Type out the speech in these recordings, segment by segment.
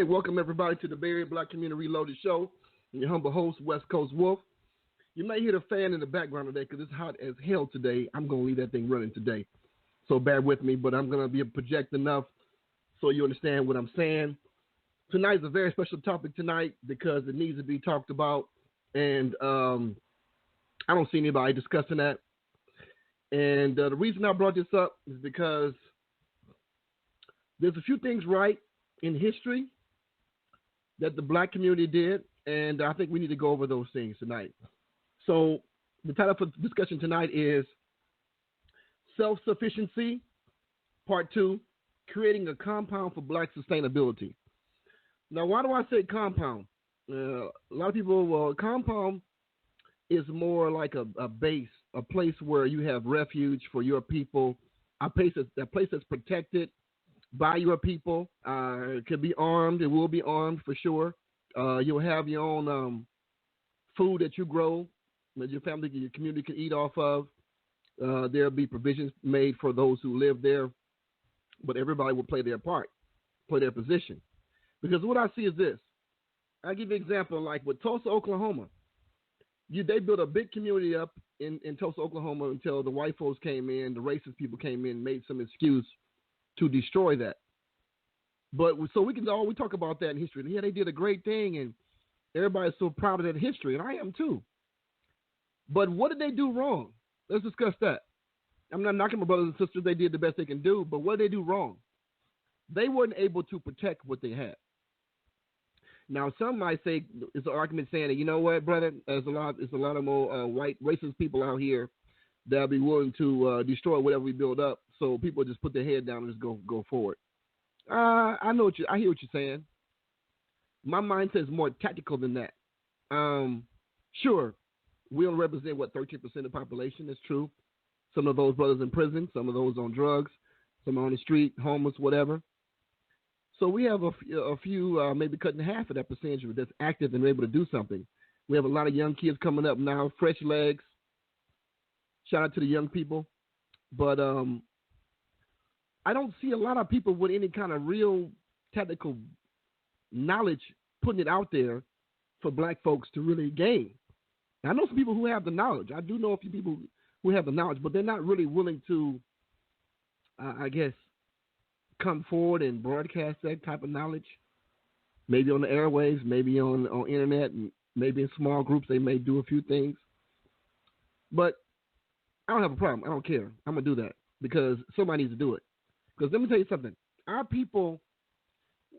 right, welcome everybody to the Bay Area Black Community Reloaded Show. I'm your humble host, West Coast Wolf. You may hear the fan in the background today because it's hot as hell today. I'm going to leave that thing running today. So bear with me, but I'm going to be able to project enough so you understand what I'm saying. Tonight's a very special topic tonight because it needs to be talked about, and I don't see anybody discussing that. And the reason I brought this up is because there's a few things right in history that the black community did, and I think we need to go over those things tonight. So the title for discussion tonight is Self-Sufficiency, Part 2, Creating a Compound for Black Sustainability. Now, why do I say compound? A lot of people, compound is more like a base, a place where you have refuge for your people, a place that's protected by your people. It could be armed. It will be armed for sure. You'll have your own food that you grow that your family, your community can eat off of. There'll be provisions made for those who live there, but everybody will play their part, play their position. Because what I see is this. I'll give you an example, like with Tulsa, Oklahoma. They built a big community up in Tulsa, Oklahoma until the white folks came in, the racist people came in, made some excuse to destroy that. But so we talk about that in history. Yeah, they did a great thing, and everybody's so proud of that history, and I am too. But what did they do wrong? Let's discuss that. I'm not knocking my brothers and sisters. They did the best they can do, but what did they do wrong? They weren't able to protect what they had. Now, some might say it's an argument saying that, you know what, brother, there's a lot of more white racist people out here that'll be willing to destroy whatever we build up. So people just put their head down and just go forward. I hear what you're saying. My mindset is more tactical than that. Sure, we don't represent 13% of the population. That's true. Some of those brothers in prison, some of those on drugs, some on the street, homeless, whatever. So we have a few, maybe cutting half of that percentage that's active and able to do something. We have a lot of young kids coming up now, fresh legs. Shout out to the young people. But I don't see a lot of people with any kind of real technical knowledge putting it out there for black folks to really gain. Now, I know some people who have the knowledge. I do know a few people who have the knowledge, but they're not really willing to, I guess, come forward and broadcast that type of knowledge. Maybe on the airwaves, maybe on internet, and maybe in small groups they may do a few things. But I don't have a problem. I don't care. I'm going to do that because somebody needs to do it. Because let me tell you something. Our people,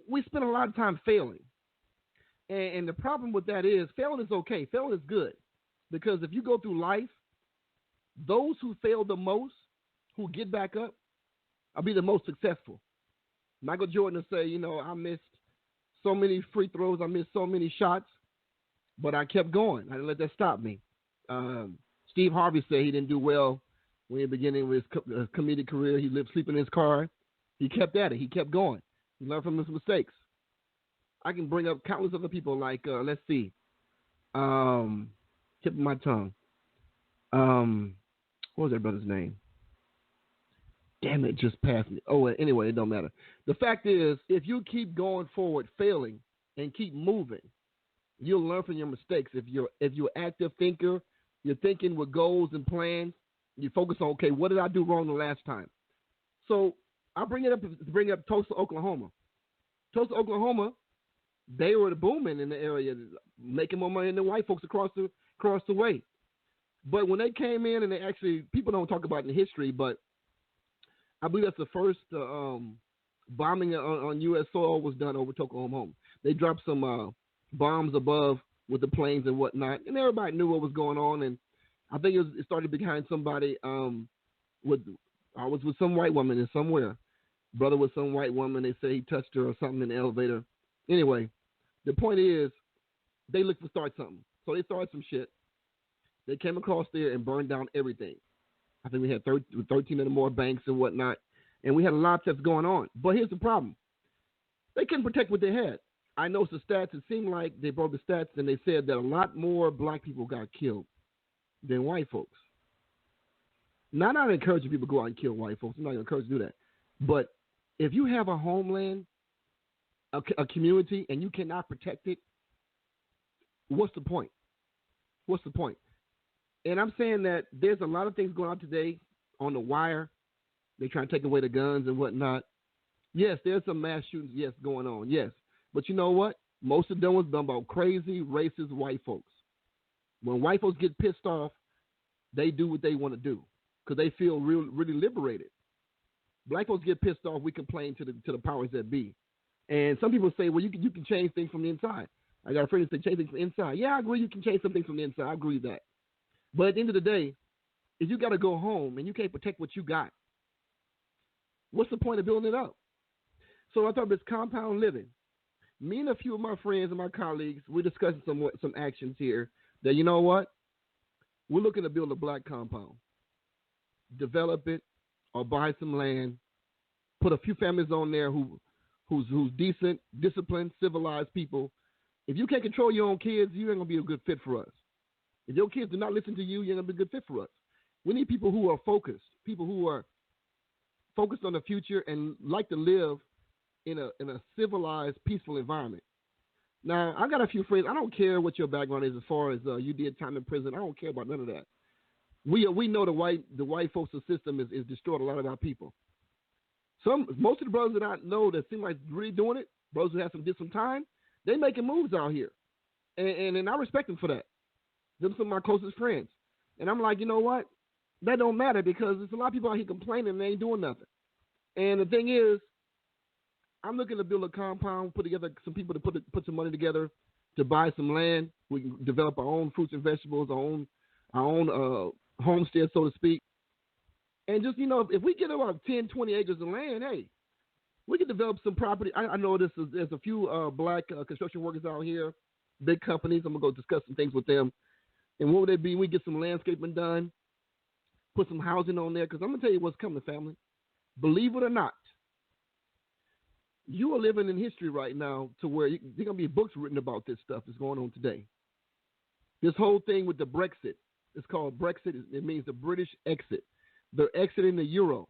we spend a lot of time failing. And the problem with that is failing is okay. Failing is good. Because if you go through life, those who fail the most, who get back up, will be the most successful. Michael Jordan will say, I missed so many free throws, I missed so many shots, but I kept going. I didn't let that stop me. Steve Harvey said he didn't do well when he was beginning with his comedic career. He lived sleeping in his car. He kept at it. He kept going. He learned from his mistakes. I can bring up countless other people like, let's see, tip of my tongue. What was that brother's name? Damn it, just passed me. Oh, anyway, it don't matter. The fact is, if you keep going forward, failing, and keep moving, you'll learn from your mistakes. If you're an active thinker, you're thinking with goals and plans, you focus on, okay, what did I do wrong the last time? So I bring up Tulsa, Oklahoma. Tulsa, Oklahoma, they were booming in the area, making more money than white folks across the way. But when they came in and they actually, people don't talk about it in history, but I believe that's the first bombing on U.S. soil was done over Oklahoma. They dropped some bombs above with the planes and whatnot, and everybody knew what was going on. And I think it started behind somebody I was with some white woman in somewhere. Brother with some white woman. They say he touched her or something in the elevator. Anyway, the point is they looked to start something. So they started some shit. They came across there and burned down everything. I think we had 13 or more banks and whatnot, and we had a lot of stuff going on. But here's the problem. They couldn't protect what they had. I know the stats. It seemed like they broke the stats, and they said that a lot more black people got killed than white folks. Now, I'm not encouraging people to go out and kill white folks. I'm not encouraged to do that. But if you have a homeland, a community and you cannot protect it, what's the point? What's the point? And I'm saying that there's a lot of things going on today on the wire. They're trying to take away the guns and whatnot. Yes, there's some mass shootings, yes, going on, yes. But you know what? Most of them was done by crazy, racist white folks. When white folks get pissed off, they do what they want to do because they feel really liberated. Black folks get pissed off, we complain to the powers that be. And some people say, well, you can change things from the inside. I got a friend that said change things from the inside. Yeah, I agree you can change some things from the inside. I agree with that. But at the end of the day, if you got to go home and you can't protect what you got, what's the point of building it up? So I thought this compound living. Me and a few of my friends and my colleagues, we're discussing some actions here that, you know what? We're looking to build a black compound. Develop it or buy some land. Put a few families on there who's decent, disciplined, civilized people. If you can't control your own kids, you ain't going to be a good fit for us. If your kids do not listen to you, you're going to be a good fit for us. We need people who are focused, people who are focused on the future and like to live in a civilized, peaceful environment. Now, I got a few friends. I don't care what your background is as far as you did time in prison. I don't care about none of that. We know the white folks system is destroyed a lot of our people. Most of the brothers that I know that seem like really doing it, brothers who did some time, they making moves out here, and I respect them for that. Them some of my closest friends, and I'm like, you know what? That don't matter because there's a lot of people out here complaining and they ain't doing nothing. And the thing is, I'm looking to build a compound, put together some people to put some money together to buy some land. We can develop our own fruits and vegetables, our own homestead, so to speak. And just, if we get about 10, 20 acres of land, hey, we can develop some property. I know there's a few black construction workers out here, big companies. I'm going to go discuss some things with them. And what would it be? We get some landscaping done, put some housing on there, because I'm going to tell you what's coming, family. Believe it or not, you are living in history right now to where there's going to be books written about this stuff that's going on today. This whole thing with the Brexit, it's called Brexit. It means the British exit. They're exiting the euro.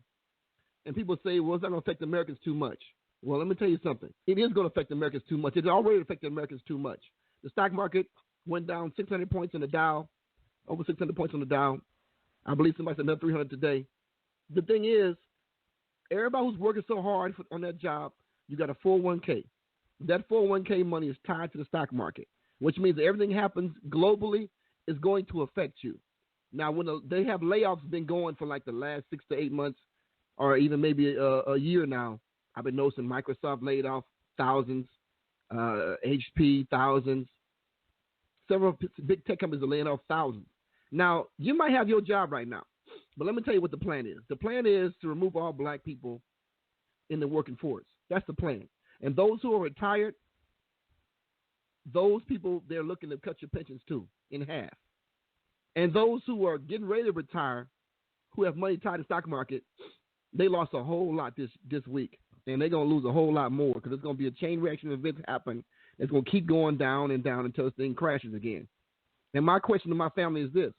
And people say, well, it's not going to affect Americans too much. Well, let me tell you something. It is going to affect Americans too much. It's already affected Americans too much. The stock market went down 600 points on the Dow, over 600 points on the Dow. I believe somebody said another 300 today. The thing is, everybody who's working so hard on that job, you got a 401k. That 401k money is tied to the stock market, which means that everything happens globally is going to affect you. Now, when they have layoffs been going for like the last 6 to 8 months, or even maybe a year now, I've been noticing Microsoft laid off thousands, HP thousands. Several big tech companies are laying off thousands. Now, you might have your job right now, but let me tell you what the plan is. The plan is to remove all black people in the working force. That's the plan. And those who are retired, those people, they're looking to cut your pensions too in half. And those who are getting ready to retire, who have money tied to the stock market, they lost a whole lot this week. And they're going to lose a whole lot more because there's going to be a chain reaction of events happen. It's going to keep going down and down until this thing crashes again. And my question to my family is this.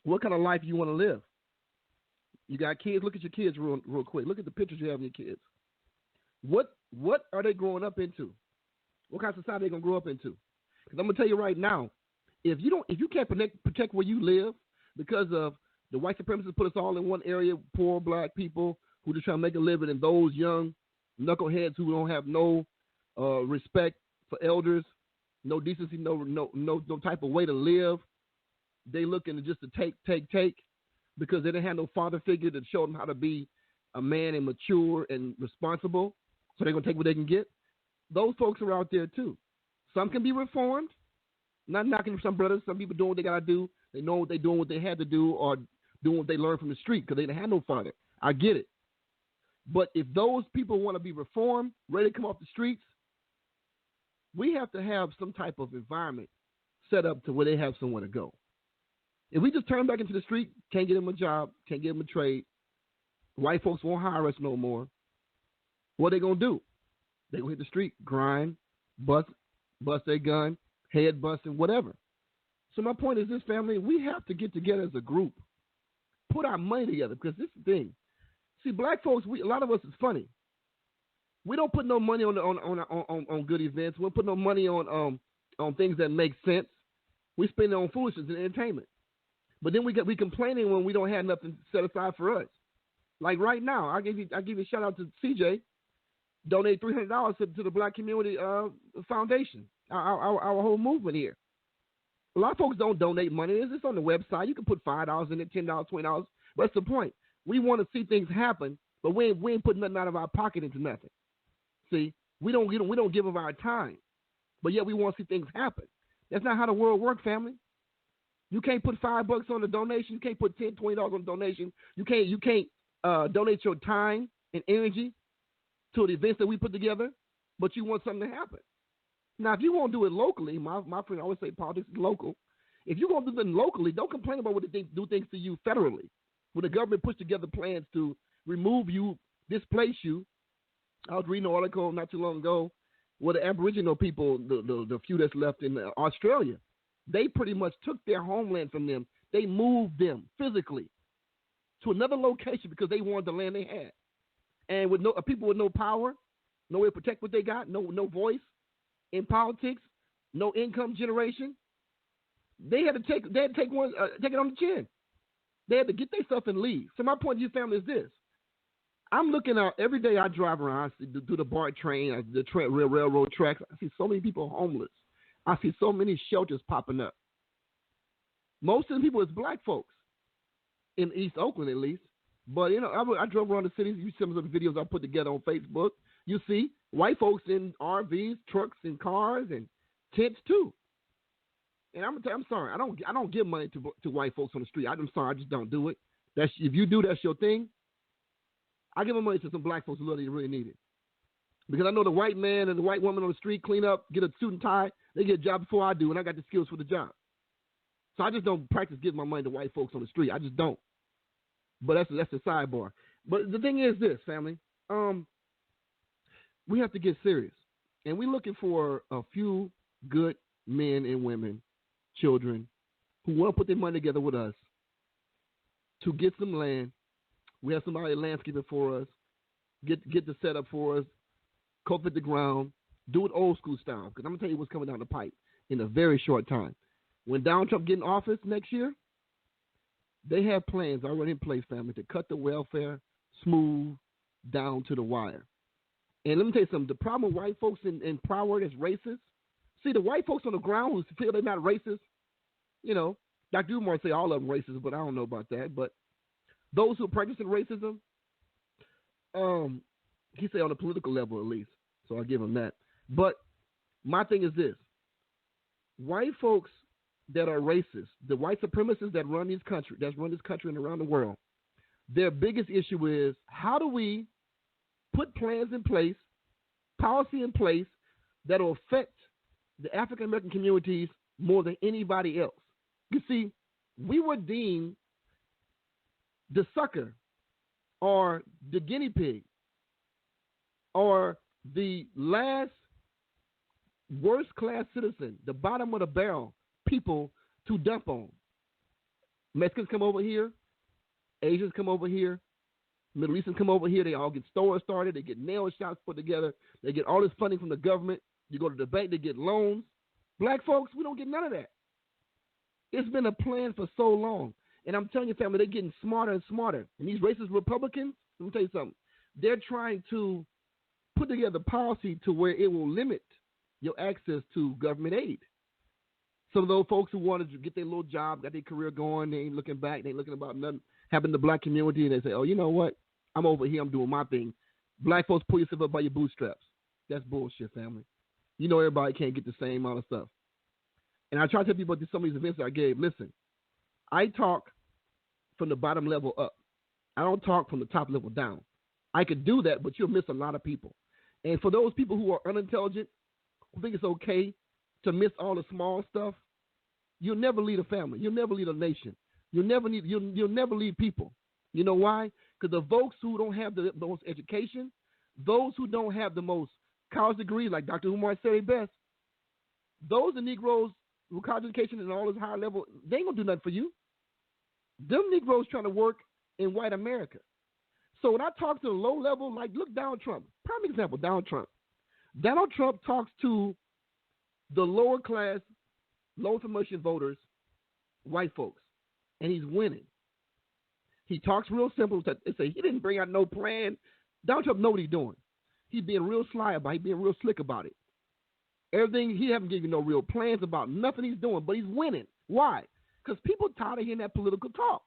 What kind of life you want to live? You got kids? Look at your kids real quick. Look at the pictures you have of your kids. What are they growing up into? What kind of society are they going to grow up into? Because I'm going to tell you right now, if you can't protect where you live because of the white supremacists put us all in one area, poor black people who just trying to make a living, and those young knuckleheads who don't have no respect for elders, no decency, no type of way to live. They looking to just to take because they didn't have no father figure to show them how to be a man and mature and responsible. So they're going to take what they can get. Those folks are out there too. Some can be reformed. Not knocking some brothers. Some people doing what they got to do. They know what they're doing, what they had to do, or doing what they learned from the street because they didn't have no father. I get it. But if those people want to be reformed, ready to come off the streets, we have to have some type of environment set up to where they have somewhere to go. If we just turn back into the street, can't get them a job, can't get them a trade, white folks won't hire us no more, what are they going to do? They going to hit the street, grind, bust their gun, head busting, whatever. So my point is this, family, we have to get together as a group, put our money together, because this is the thing. See, black folks, a lot of us is funny. We don't put no money on good events. We don't put no money on things that make sense. We spend it on foolishness and entertainment. But then we complaining when we don't have nothing set aside for us. Like right now, I give you a shout out to CJ. Donate $300 to the Black Community Foundation. Our whole movement here. A lot of folks don't donate money. It's just on the website. You can put $5 in it, $10, $20. But that's the point. We want to see things happen, but we ain't putting nothing out of our pocket into nothing. See, we don't give of our time, but yet we want to see things happen. That's not how the world works, family. You can't put $5 on the donation. You can't put $10, $20 on the donation. You can't donate your time and energy to the events that we put together, but you want something to happen. Now, if you won't do it locally, my friend always say politics is local. If you're going to do things locally, don't complain about what they do things to you federally. When the government puts together plans to remove you, displace you. I was reading an article not too long ago where the Aboriginal people, the few that's left in Australia, they pretty much took their homeland from them. They moved them physically to another location because they wanted the land they had. And with people with no power, no way to protect what they got, no voice in politics, no income generation, they had to take it on the chin. They had to get their stuff and leave. So my point to you, family, is this. I'm looking out every day I drive around, I see through the BART train, the railroad tracks. I see so many people homeless. I see so many shelters popping up. Most of the people is black folks in East Oakland, at least. But, you know, I drove around the cities. You see some of the videos I put together on Facebook. You see white folks in RVs, trucks, and cars, and tents, too. And I'm sorry. I don't give money to white folks on the street. I'm sorry. I just don't do it. If you do, that's your thing. I give my money to some black folks who really need it. Because I know the white man and the white woman on the street clean up, get a suit and tie. They get a job before I do, and I got the skills for the job. So I just don't practice giving my money to white folks on the street. I just don't. But that's a sidebar. But the thing is this, family. We have to get serious. And we're looking for a few good men and women, children, who want to put their money together with us to get some land. We have somebody landscaping for us, get the setup for us, cultivate the ground, do it old school style. Because I'm going to tell you what's coming down the pipe in a very short time. When Donald Trump get in office next year, they have plans already in place, family, to cut the welfare smooth down to the wire. And let me tell you something. The problem with white folks in power is racist. See, the white folks on the ground who feel they're not racist, you know, Dr. Umar say all of them racist, but I don't know about that. But those who are practicing racism, he say on a political level at least, so I give him that. But my thing is this. White folks that are racist, the white supremacists that run this country and around the world, their biggest issue is how do we put plans in place, policy in place that will affect the African-American communities more than anybody else. You see, we were deemed the sucker or the guinea pig or the last worst class citizen, the bottom of the barrel people to dump on. Mexicans come over here, Asians come over here, Middle Easterns come over here, they all get stores started, they get nail shops put together, they get all this funding from the government, you go to the bank, they get loans. Black folks, we don't get none of that. It's been a plan for so long. And I'm telling you, family, they're getting smarter and smarter. And these racist Republicans, let me tell you something, they're trying to put together policy to where it will limit your access to government aid. Some of those folks who wanted to get their little job, got their career going, they ain't looking back, they ain't looking about nothing happening in the black community, and they say, oh, you know what? I'm over here, I'm doing my thing. Black folks, pull yourself up by your bootstraps. That's bullshit, family. You know everybody can't get the same amount of stuff. And I try to tell people about some of these events that I gave. Listen, I talk from the bottom level up. I don't talk from the top level down. I could do that, but you'll miss a lot of people. And for those people who are unintelligent, who think it's okay to miss all the small stuff, you'll never lead a family. You'll never lead a nation. You'll never lead people. You know why? Because the folks who don't have the most education, those who don't have the most college degree, like Dr. Umar said it best, those are Negroes with college education and all this higher level, they ain't going to do nothing for you. Them Negroes trying to work in white America. So when I talk to the low level, like look Donald Trump, prime example, Donald Trump. Donald Trump talks to the lower class, low information voters, white folks, and he's winning. He talks real simple. They say he didn't bring out no plan. Donald Trump know what he's doing. He's being real sly about it. He's being real slick about it. Everything, he haven't given you no real plans about nothing he's doing, but he's winning. Why? Because people tired of hearing that political talk.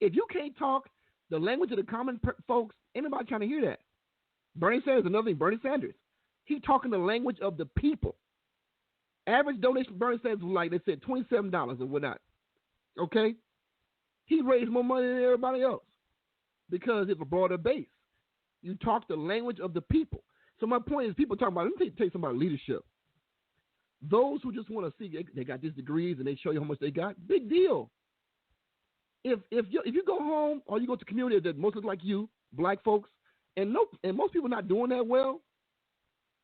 If you can't talk the language of the common folks, ain't nobody trying to hear that. Bernie Sanders, another thing, Bernie Sanders. He's talking the language of the people. Average donation for Bernie Sanders was like, they said, $27 or whatnot. Okay? He raised more money than everybody else because it's a broader base. You talk the language of the people. So my point is, people talk about, let me tell you something about leadership. Those who just want to see they got these degrees and they show you how much they got, big deal. If you go home or you go to community that mostly like you, black folks, and most people not doing that well,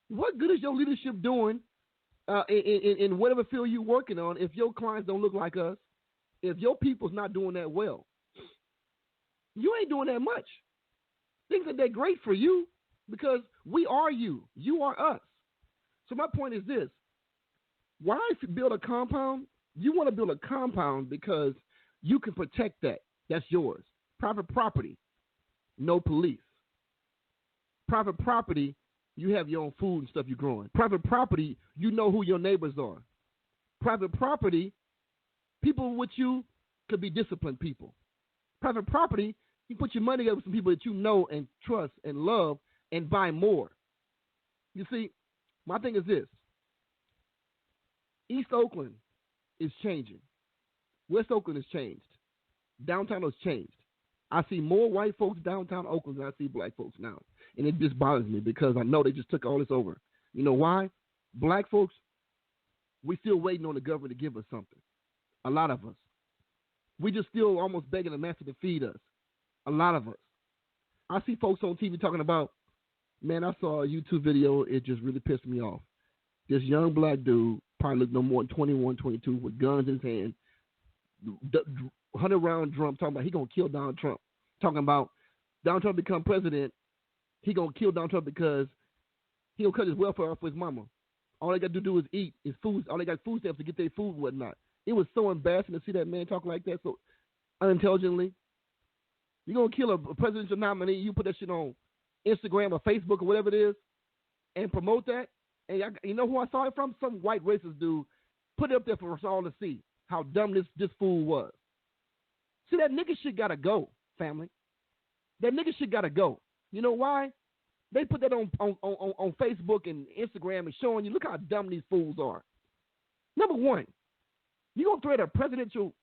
what good is your leadership doing in whatever field you're working on if your clients don't look like us, if your people's not doing that well? You ain't doing that much. Things are that great for you because we are you. You are us. So my point is this. Why build a compound? You want to build a compound because you can protect that. That's yours. Private property, no police. Private property, you have your own food and stuff you're growing. Private property, you know who your neighbors are. Private property, people with you could be disciplined people. Private property, you put your money together with some people that you know and trust and love and buy more. You see, my thing is this. East Oakland is changing. West Oakland has changed. Downtown has changed. I see more white folks downtown Oakland than I see black folks now. And it just bothers me because I know they just took all this over. You know why? Black folks, we still waiting on the government to give us something. A lot of us. We just still almost begging the master to feed us. A lot of us. I see folks on TV talking about, man, I saw a YouTube video. It just really pissed me off. This young black dude, probably looked no more than 21, 22, with guns in his hand, 100-round drum, talking about he going to kill Donald Trump. Talking about Donald Trump become president, he going to kill Donald Trump because he going to cut his welfare off for his mama. All they got to do is eat his food. All they got food stamps to get their food and whatnot. It was so embarrassing to see that man talk like that so unintelligently. You're going to kill a presidential nominee, you put that shit on Instagram or Facebook or whatever it is and promote that. And you know who I saw it from? Some white racist dude put it up there for us all to see how dumb this fool was. See, that nigga shit got to go, family. That nigga shit got to go. You know why? They put that on Facebook and Instagram and showing you, look how dumb these fools are. Number one, you going to threat a presidential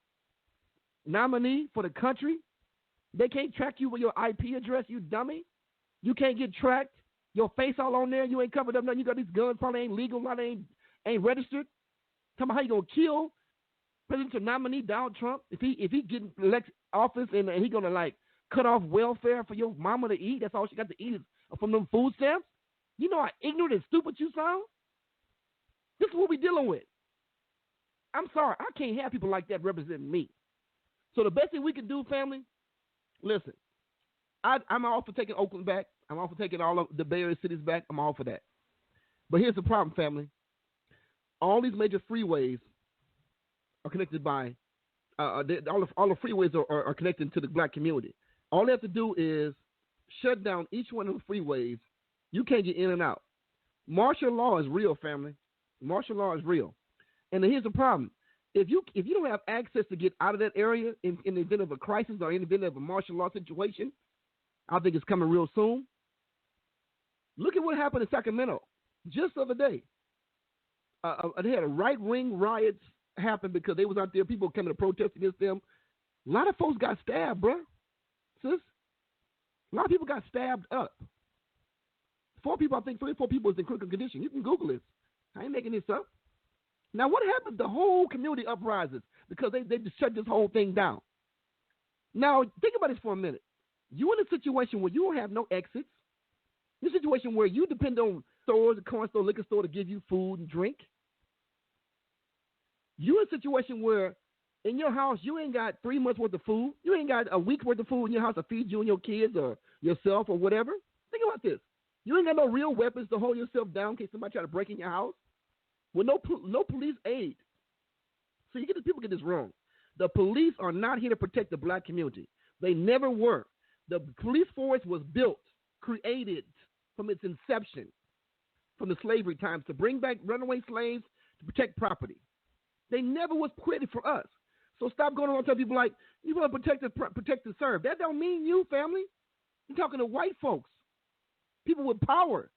nominee for the country? They can't track you with your IP address, you dummy. You can't get tracked. Your face all on there. You ain't covered up nothing. You got these guns, probably ain't legal, probably ain't registered. Tell me how you going to kill presidential nominee Donald Trump if he get elected office and he going to, like, cut off welfare for your mama to eat. That's all she got to eat is from them food stamps. You know how ignorant and stupid you sound? This is what we're dealing with. I'm sorry. I can't have people like that representing me. So the best thing we can do, family, listen, I'm all for taking Oakland back. I'm all for taking all of the Bay Area cities back. I'm all for that. But here's the problem, family. All these major freeways are connected by, all the freeways are connected to the black community. All they have to do is shut down each one of the freeways. You can't get in and out. Martial law is real, family. Martial law is real. And here's the problem. If you don't have access to get out of that area in the event of a crisis or in the event of a martial law situation, I think it's coming real soon. Look at what happened in Sacramento just the other day. They had a right-wing riots happen because they was out there, people coming to protest against them. A lot of folks got stabbed, bro. Sis. A lot of people got stabbed up. 3 or 4 people is in critical condition. You can Google this. I ain't making this up. Now, what happens? The whole community uprises because they just shut this whole thing down. Now, think about this for a minute. You in a situation where you don't have no exits. You're in a situation where you depend on stores, a corner store, liquor store to give you food and drink. You're in a situation where In your house, you ain't got 3 months worth of food. You ain't got a week's worth of food in your house to feed you and your kids or yourself or whatever. Think about this. You ain't got no real weapons to hold yourself down in case somebody try to break in your house. With no police aid. So people get this wrong. The police are not here to protect the black community. They never were. The police force was built, created from its inception, from the slavery times, to bring back runaway slaves to protect property. They never was created for us. So stop going around telling people like, you want to protect and serve. That don't mean you, family. You're talking to white folks, people with power.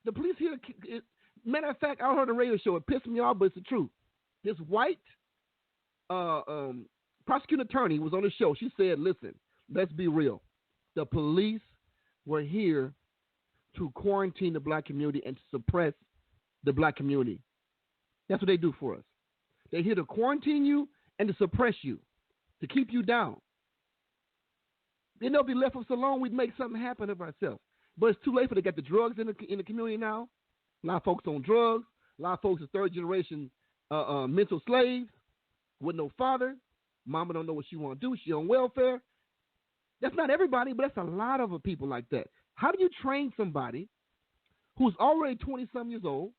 The police here, matter of fact, I heard a radio show. It pissed me off, but it's the truth. This white prosecuting attorney was on the show. She said, listen, let's be real. The police were here to quarantine the black community and to suppress the black community. That's what they do for us. They're here to quarantine you and to suppress you, to keep you down. Then they'll be left us alone. We'd make something happen of ourselves. But it's too late for they got the drugs in the community now. A lot of folks on drugs. A lot of folks are third generation mental slaves with no father. Mama don't know what she want to do. She on welfare. That's not everybody, but that's a lot of people like that. How do you train somebody who's already 20-some years old,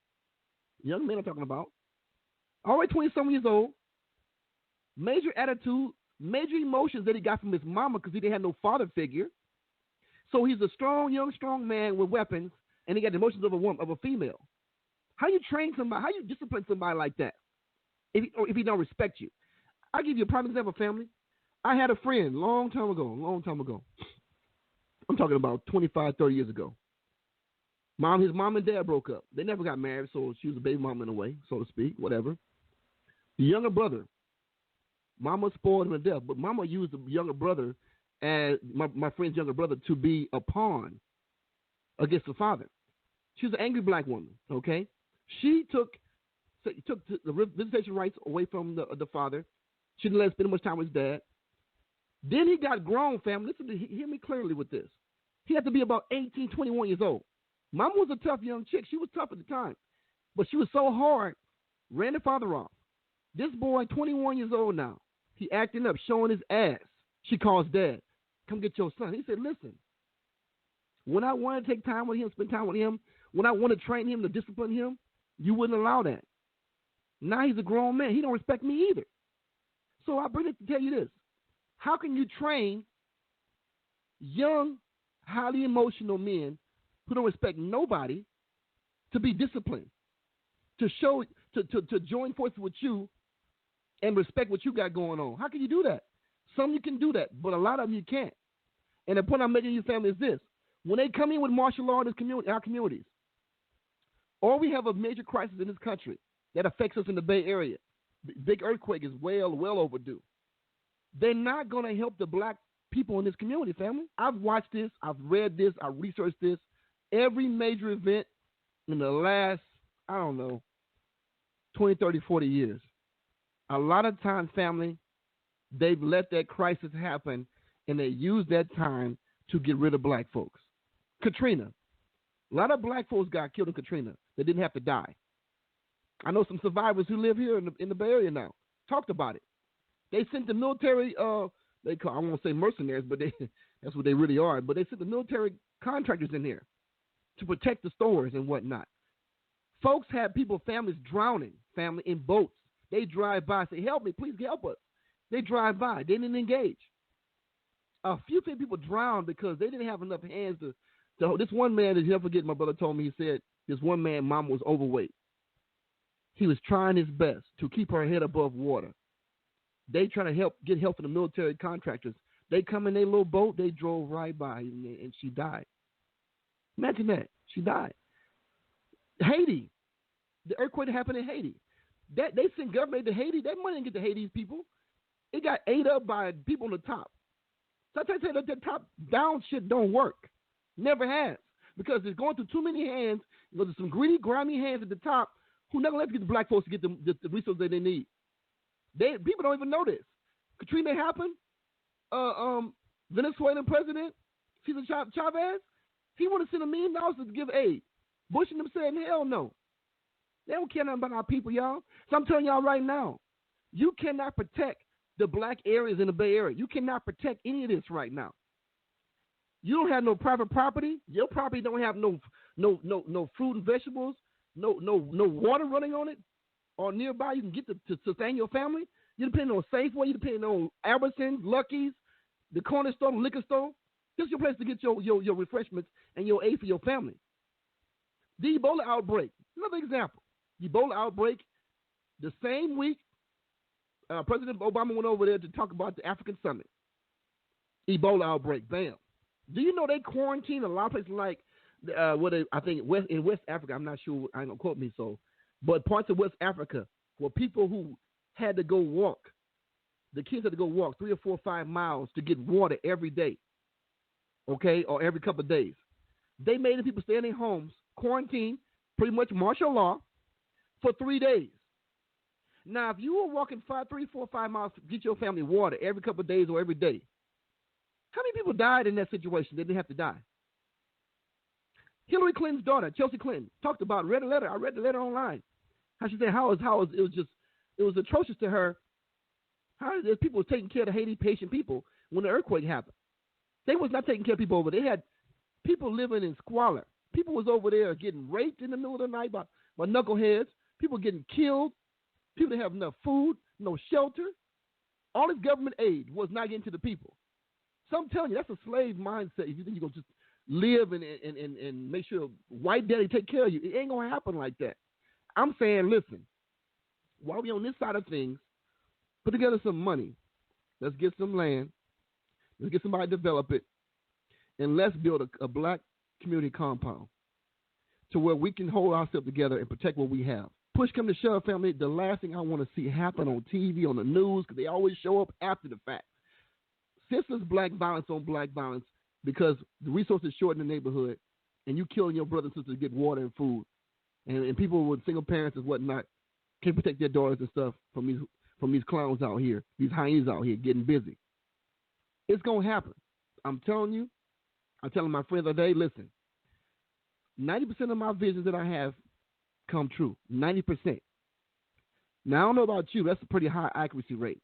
young men I'm talking about, already 20-some years old, major attitude, major emotions that he got from his mama because he didn't have no father figure. So he's a strong man with weapons, and he got the emotions of a female. How you train somebody? How you discipline somebody like that if he don't respect you? I'll give you a prime example, family. I had a friend long time ago. I'm talking about 25, 30 years ago. His mom and dad broke up. They never got married, so she was a baby mama in a way, so to speak, whatever. The younger brother, mama spoiled him to death, but mama used the younger brother as my friend's younger brother to be a pawn against the father. She was an angry black woman, okay? She took the visitation rights away from the father. She didn't let him spend much time with his dad. Then he got grown, family. Hear me clearly with this. He had to be about 18, 21 years old. Mama was a tough young chick. She was tough at the time. But she was so hard, ran the father off. This boy, 21 years old now, he acting up, showing his ass. She calls dad, come get your son. He said, listen, when I want to take time with him, spend time with him, when I want to train him, to discipline him, you wouldn't allow that. Now he's a grown man. He don't respect me either. So I bring it to tell you this. How can you train young, highly emotional men who don't respect nobody to be disciplined, to join forces with you and respect what you got going on? How can you do that? Some you can do that, but a lot of them you can't. And the point I'm making to your family is this. When they come in with martial law in our communities, or we have a major crisis in this country that affects us in the Bay Area, big earthquake is well overdue. They're not going to help the black people in this community, family. I've watched this. I've read this. I've researched this. Every major event in the last, 20, 30, 40 years, a lot of times, family, they've let that crisis happen, and they use that time to get rid of black folks. Katrina. A lot of black folks got killed in Katrina. They didn't have to die. I know some survivors who live here in the Bay Area now. Talked about it. They sent the military, I won't say mercenaries, but that's what they really are. But they sent the military contractors in here to protect the stores and whatnot. Folks had families drowning, in boats. They drive by, say, help me, please help us. They drive by. They didn't engage. A few people drowned because they didn't have enough hands to this one man, I'll never forget, my brother told me, he said, this one man, mom was overweight. He was trying his best to keep her head above water. They try to get help from the military contractors. They come in their little boat. They drove right by, and she died. Imagine that. She died. Haiti. The earthquake happened in Haiti. They sent government to Haiti. That money didn't get to Haiti's people. It got ate up by people on the top. So I tell you that top down shit don't work. Never has. Because it's going through too many hands. There's some greedy, grimy hands at the top who never let the black folks to get the resources that they need. People don't even know this. Katrina happened. Venezuelan president, Cesar Chavez, he want to send $1 million to give aid. Bush and them said, hell no. They don't care nothing about our people, y'all. So I'm telling y'all right now, You cannot protect the black areas in the Bay Area. You cannot protect any of this right now. You don't have no private property. Your property don't have no fruit and vegetables, no water running on it or nearby. You can get to sustain your family. You depend on Safeway. You depend on Albertsons, Lucky's, the corner store, the liquor store. This is your place to get your refreshments and your aid for your family. The Ebola outbreak, another example. The Ebola outbreak, the same week, President Obama went over there to talk about the African summit. Ebola outbreak, bam. Do you know they quarantine a lot of places like in West Africa? I'm not sure. I ain't gonna quote me but parts of West Africa where people who had to go walk, the kids had to go walk 3 or 4 or 5 miles to get water every day, okay, or every couple of days. They made the people stay in their homes, quarantine, pretty much martial law, for 3 days. Now, if you were walking 3, 4, 5 miles to get your family water every couple of days or every day, how many people died in that situation? They didn't have to die. Hillary Clinton's daughter, Chelsea Clinton, talked about, read a letter. I read the letter online. How she said it was atrocious to her. How people were taking care of the Haiti patient people when the earthquake happened. They was not taking care of people over there. They had people living in squalor. People was over there getting raped in the middle of the night by knuckleheads. People getting killed. People didn't have enough food, no shelter. All this government aid was not getting to the people. So I'm telling you, that's a slave mindset. If you think you're going to just live and make sure white daddy take care of you, it ain't going to happen like that. I'm saying, listen, while we on this side of things, put together some money. Let's get some land. Let's get somebody to develop it. And let's build a black community compound to where we can hold ourselves together and protect what we have. Push come to shove, family, the last thing I want to see happen on TV, on the news, because they always show up after the fact. Senseless black violence on black violence because the resources short in the neighborhood and you killing your brothers and sisters to get water and food. And people with single parents and whatnot can't protect their daughters and stuff from these clowns out here, these hyenas out here getting busy. It's going to happen. I'm telling you. I'm telling my friends today, listen, 90% of my visions that I have come true. 90%. Now, I don't know about you. That's a pretty high accuracy rate.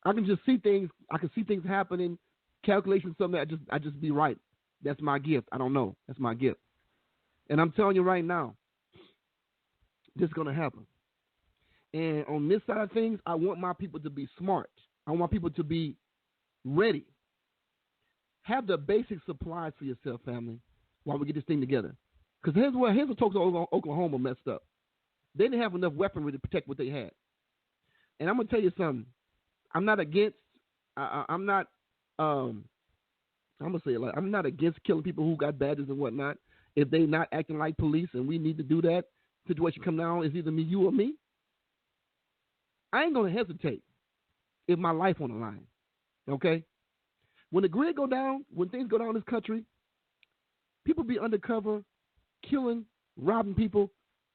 I can just see things. I can see things happening, calculations, something. I just be right. That's my gift. I don't know. That's my gift. And I'm telling you right now, this is going to happen. And on this side of things, I want my people to be smart. I want people to be ready. Have the basic supplies for yourself, family, while we get this thing together. Because here's what Tulsa, Oklahoma messed up. They didn't have enough weaponry to protect what they had. And I'm going to tell you something. I'm not against. I'm not. I'm gonna say it like I'm not against killing people who got badges and whatnot. If they not acting like police and we need to do that, situation come down, it's either me, you, or me. I ain't gonna hesitate if my life on the line. Okay. When the grid go down, when things go down in this country, people be undercover, killing, robbing people,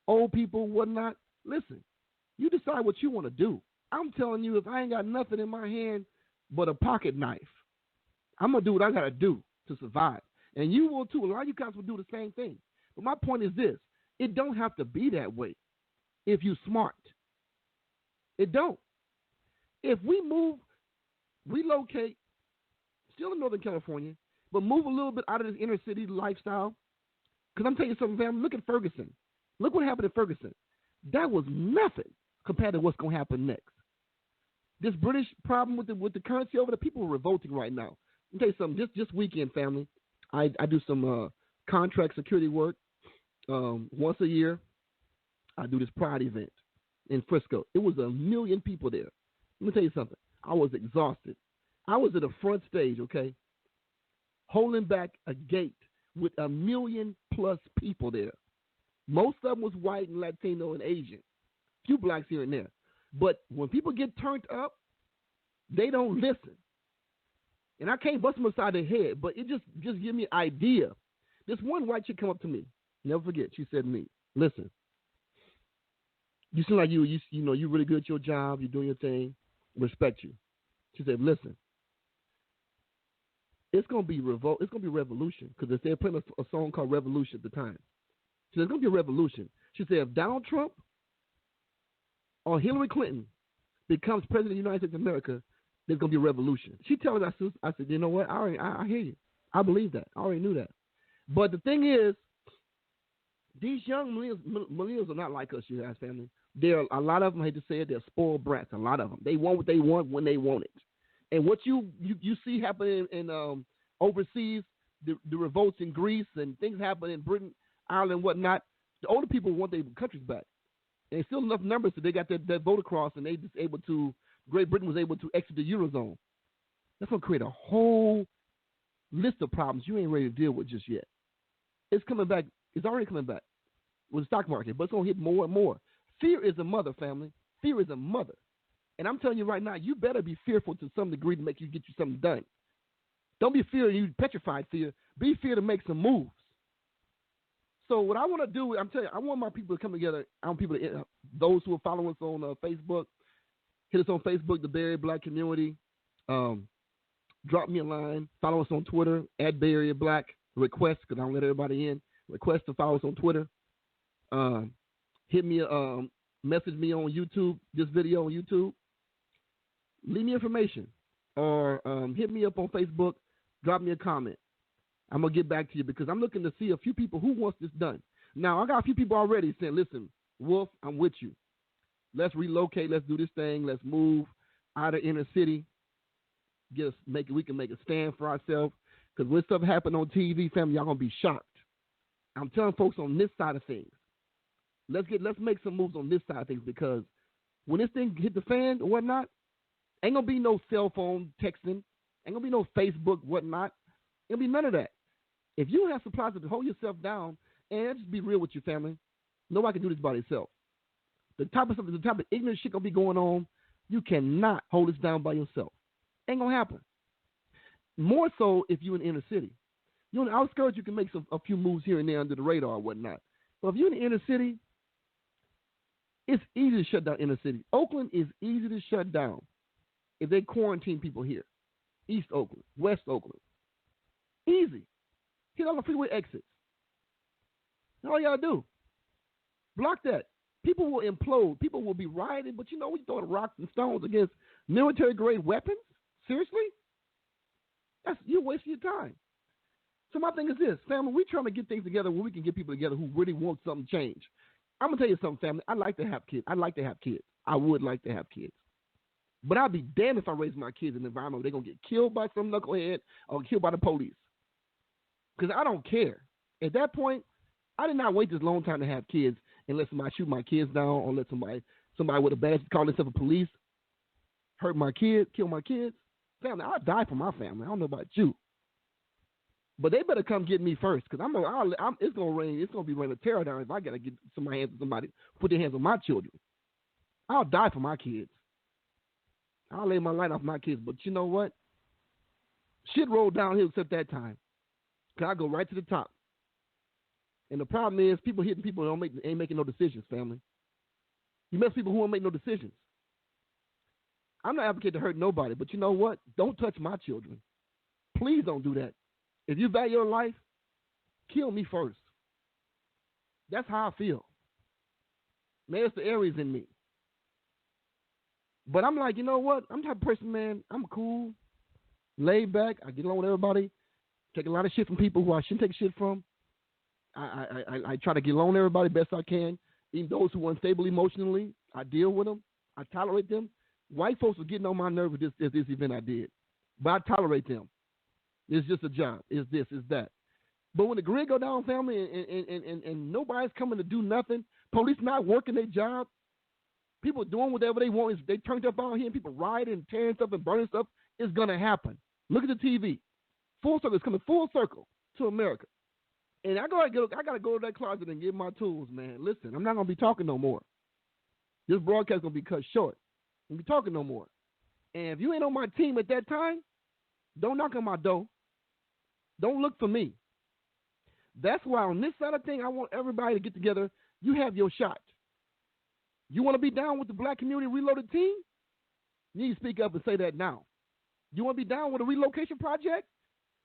old people, whatnot. Listen, you decide what you want to do. I'm telling you, if I ain't got nothing in my hand but a pocket knife, I'm going to do what I got to do to survive. And you will too. A lot of you guys will do the same thing. But my point is this. It don't have to be that way if you smart. It don't. If we relocate, still in Northern California, but move a little bit out of this inner city lifestyle, because I'm telling you something, fam, look at Ferguson. Look what happened in Ferguson. That was nothing compared to what's going to happen next. This British problem with the currency over there, people are revolting right now. Let me tell you something. This weekend, family, I do some contract security work. Once a year, I do this Pride event in Frisco. It was 1 million people there. Let me tell you something. I was exhausted. I was at the front stage, okay, holding back a gate with 1 million plus people there. Most of them was white and Latino and Asian. Few blacks here and there. But when people get turned up, they don't listen. And I can't bust them upside their head, but it just give me an idea. This one white chick come up to me. Never forget. She said to me, listen, you seem like you really good at your job. You're doing your thing. Respect you. She said, listen, it's going to be revolt. It's going to be revolution because they're playing a song called Revolution at the time. She said, it's going to be a revolution. She said, if Donald Trump or Hillary Clinton becomes president of the United States of America, there's going to be a revolution. She tells us, I said, you know what? I hear you. I believe that. I already knew that. But the thing is, these young millennials are not like us, you guys, family. A lot of them, I hate to say it, they're spoiled brats. A lot of them. They want what they want when they want it. And what you see happening in overseas, the revolts in Greece and things happen in Britain, Ireland, whatnot, the older people want their countries back. And still enough numbers that they got that vote across, and they just able to, Great Britain was able to exit the Eurozone. That's going to create a whole list of problems you ain't ready to deal with just yet. It's coming back. It's already coming back with the stock market, but it's going to hit more and more. Fear is a mother, family. Fear is a mother. And I'm telling you right now, you better be fearful to some degree to get you something done. Don't be you petrified fear. Be fear to make some moves. So what I want to do, I'm telling you, I want my people to come together. I want people to, those who are following us on Facebook, hit us on Facebook, the Bay Area Black Community. Drop me a line. Follow us on Twitter, @Bay Area Black. Request, because I don't let everybody in. Request to follow us on Twitter. Hit me, message me on YouTube, this video on YouTube. Leave me information. Or hit me up on Facebook. Drop me a comment. I'm going to get back to you because I'm looking to see a few people who wants this done. Now, I got a few people already saying, listen, Wolf, I'm with you. Let's relocate. Let's do this thing. Let's move out of inner city. We can make a stand for ourselves. Because when stuff happen on TV, family, y'all going to be shocked. I'm telling folks on this side of things, let's make some moves on this side of things, because when this thing hit the fan or whatnot, ain't going to be no cell phone texting. Ain't going to be no Facebook, whatnot. Ain't going to be none of that. If you have supplies to hold yourself down, and just be real with your family, nobody can do this by themselves. The type of ignorant shit going to be going on, you cannot hold this down by yourself. Ain't going to happen. More so if you're in the inner city. You're in the outskirts, you can make a few moves here and there under the radar or whatnot. But if you're in the inner city, it's easy to shut down inner city. Oakland is easy to shut down if they quarantine people here. East Oakland, West Oakland. Easy. Hit all the freeway exits. That's all you got to do. Block that. People will implode. People will be rioting, but we throwing rocks and stones against military-grade weapons? Seriously? You're wasting your time. So my thing is this, family, we're trying to get things together where we can get people together who really want something change. I'm going to tell you something, family. I'd like to have kids. I would like to have kids. But I'd be damned if I raise my kids in an environment where they're going to get killed by some knucklehead or killed by the police. Because I don't care. At that point, I did not wait this long time to have kids and let somebody shoot my kids down or let somebody with a badge call themselves a police hurt my kids, kill my kids. Family, I'll die for my family. I don't know about you. But they better come get me first, because it's going to rain. It's going to be raining terror down if I got to get somebody put their hands on my children. I'll die for my kids. I'll lay my light off my kids. But you know what? Shit rolled downhill except that time. Because I go right to the top. And the problem is people hitting people who ain't making no decisions, family. You mess people who won't make no decisions. I'm not advocating to hurt nobody, but you know what? Don't touch my children. Please don't do that. If you value your life, kill me first. That's how I feel. Man, it's the Aries in me. But I'm like, you know what? I'm the type of person, man, I'm cool, laid back. I get along with everybody. Take a lot of shit from people who I shouldn't take shit from. I try to get along with everybody best I can. Even those who are unstable emotionally, I deal with them. I tolerate them. White folks were getting on my nerves with this event I did. But I tolerate them. It's just a job. It's this, it's that. But when the grid go down, family, and nobody's coming to do nothing, police not working their job, people doing whatever they want, they turned up out here, and people rioting and tearing stuff and burning stuff, it's going to happen. Look at the TV. Full circle. It's coming full circle to America. And I got to go to that closet and get my tools, man. Listen, I'm not going to be talking no more. This broadcast is going to be cut short. I'm going to be talking no more. And if you ain't on my team at that time, don't knock on my door. Don't look for me. That's why on this side of thing, I want everybody to get together. You have your shot. You want to be down with the Black Community Reloaded team? You need to speak up and say that now. You want to be down with a relocation project?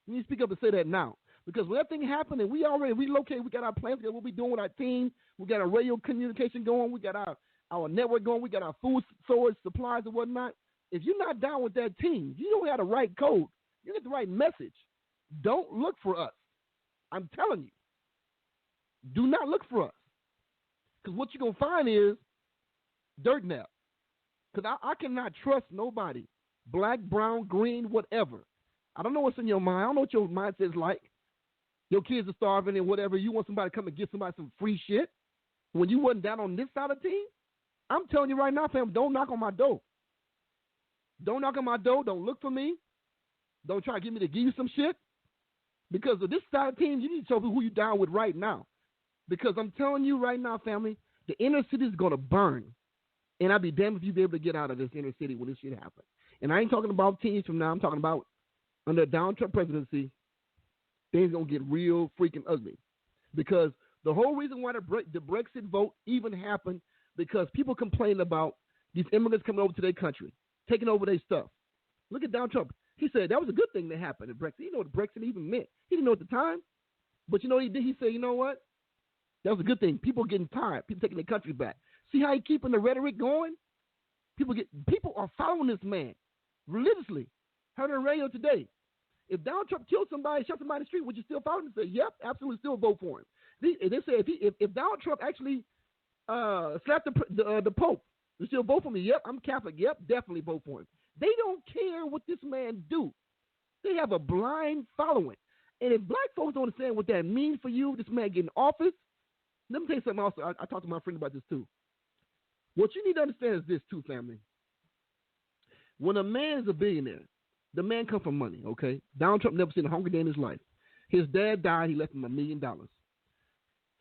You need to speak up and say that now. Because when that thing happened and we already relocated, we got our plans, we got what we doing with our team, we got our radio communication going, we got our our network going. We got our food storage supplies and whatnot. If you're not down with that team, you don't have the right code. You get the right message. Don't look for us. I'm telling you. Do not look for us. Because what you're going to find is dirt now. Because I cannot trust nobody. Black, brown, green, whatever. I don't know what's in your mind. I don't know what your mindset is like. Your kids are starving and whatever. You want somebody to come and give somebody some free shit when you wasn't down on this side of the team? I'm telling you right now, fam, don't knock on my door. Don't knock on my door. Don't look for me. Don't try to get me to give you some shit. Because of this side of the team, you need to show me who you're down with right now. Because I'm telling you right now, family, the inner city is going to burn. And I'd be damned if you be able to get out of this inner city when this shit happens. And I ain't talking about 10 years from now. I'm talking about under a Donald Trump presidency, things going to get real freaking ugly. Because the whole reason why the Brexit vote even happened, because people complain about these immigrants coming over to their country, taking over their stuff. Look at Donald Trump. He said that was a good thing that happened at Brexit. He didn't know what Brexit even meant. He didn't know at the time. But you know what he did? He said, you know what? That was a good thing. People getting tired. People taking their country back. See how he keeping the rhetoric going? People are following this man religiously. Heard on the radio today. If Donald Trump killed somebody, shot somebody in the street, would you still follow him and say, yep, absolutely still vote for him? They say if Donald Trump actually slapped the Pope, you still vote for me? Yep, I'm Catholic. Yep, definitely vote for him. They don't care what this man do. They have a blind following. And if black folks don't understand what that means for you, this man getting office, let me tell you something else. I talked to my friend about this too. What you need to understand is this too, family. When a man is a billionaire, the man comes from money, okay? Donald Trump never seen a hungry day in his life. His dad died. He left him $1 million.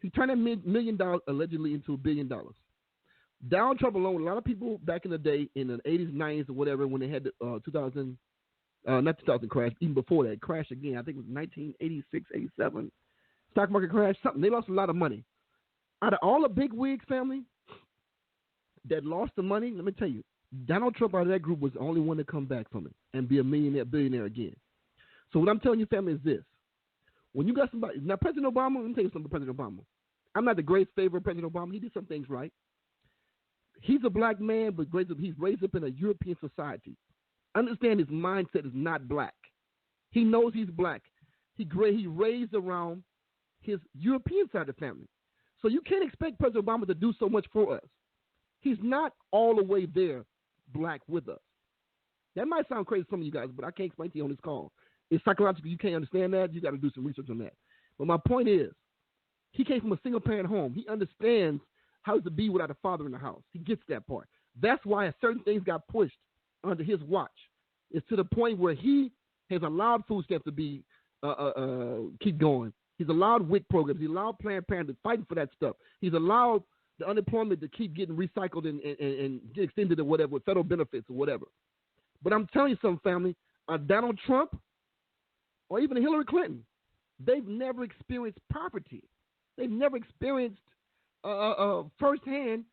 He turned that $1 million allegedly into $1 billion. Donald Trump alone, a lot of people back in the day, in the 80s, 90s, or whatever, when they had the not 2000 crash, even before that, crash again. I think it was 1986, 87. Stock market crash, something. They lost a lot of money. Out of all the big wigs, family, that lost the money, let me tell you, Donald Trump out of that group was the only one to come back from it and be a billionaire again. So what I'm telling you, family, is this. When you got somebody, now President Obama, let me tell you something about President Obama. I'm not the greatest favorite of President Obama. He did some things right. He's a black man, but he's raised up in a European society. Understand his mindset is not black. He knows he's black. He raised around his European side of the family. So you can't expect President Obama to do so much for us. He's not all the way there black with us. That might sound crazy to some of you guys, but I can't explain to you on this call. It's psychological. You can't understand that. You got to do some research on that. But my point is, he came from a single-parent home. He understands how to be without a father in the house. He gets that part. That's why certain things got pushed under his watch. It's to the point where he has allowed food stamps to be keep going. He's allowed WIC programs. He allowed Planned Parenthood fighting for that stuff. He's allowed the unemployment to keep getting recycled and get extended or whatever with federal benefits or whatever. But I'm telling you something, family. Donald Trump or even Hillary Clinton, they've never experienced poverty. They've never experienced firsthand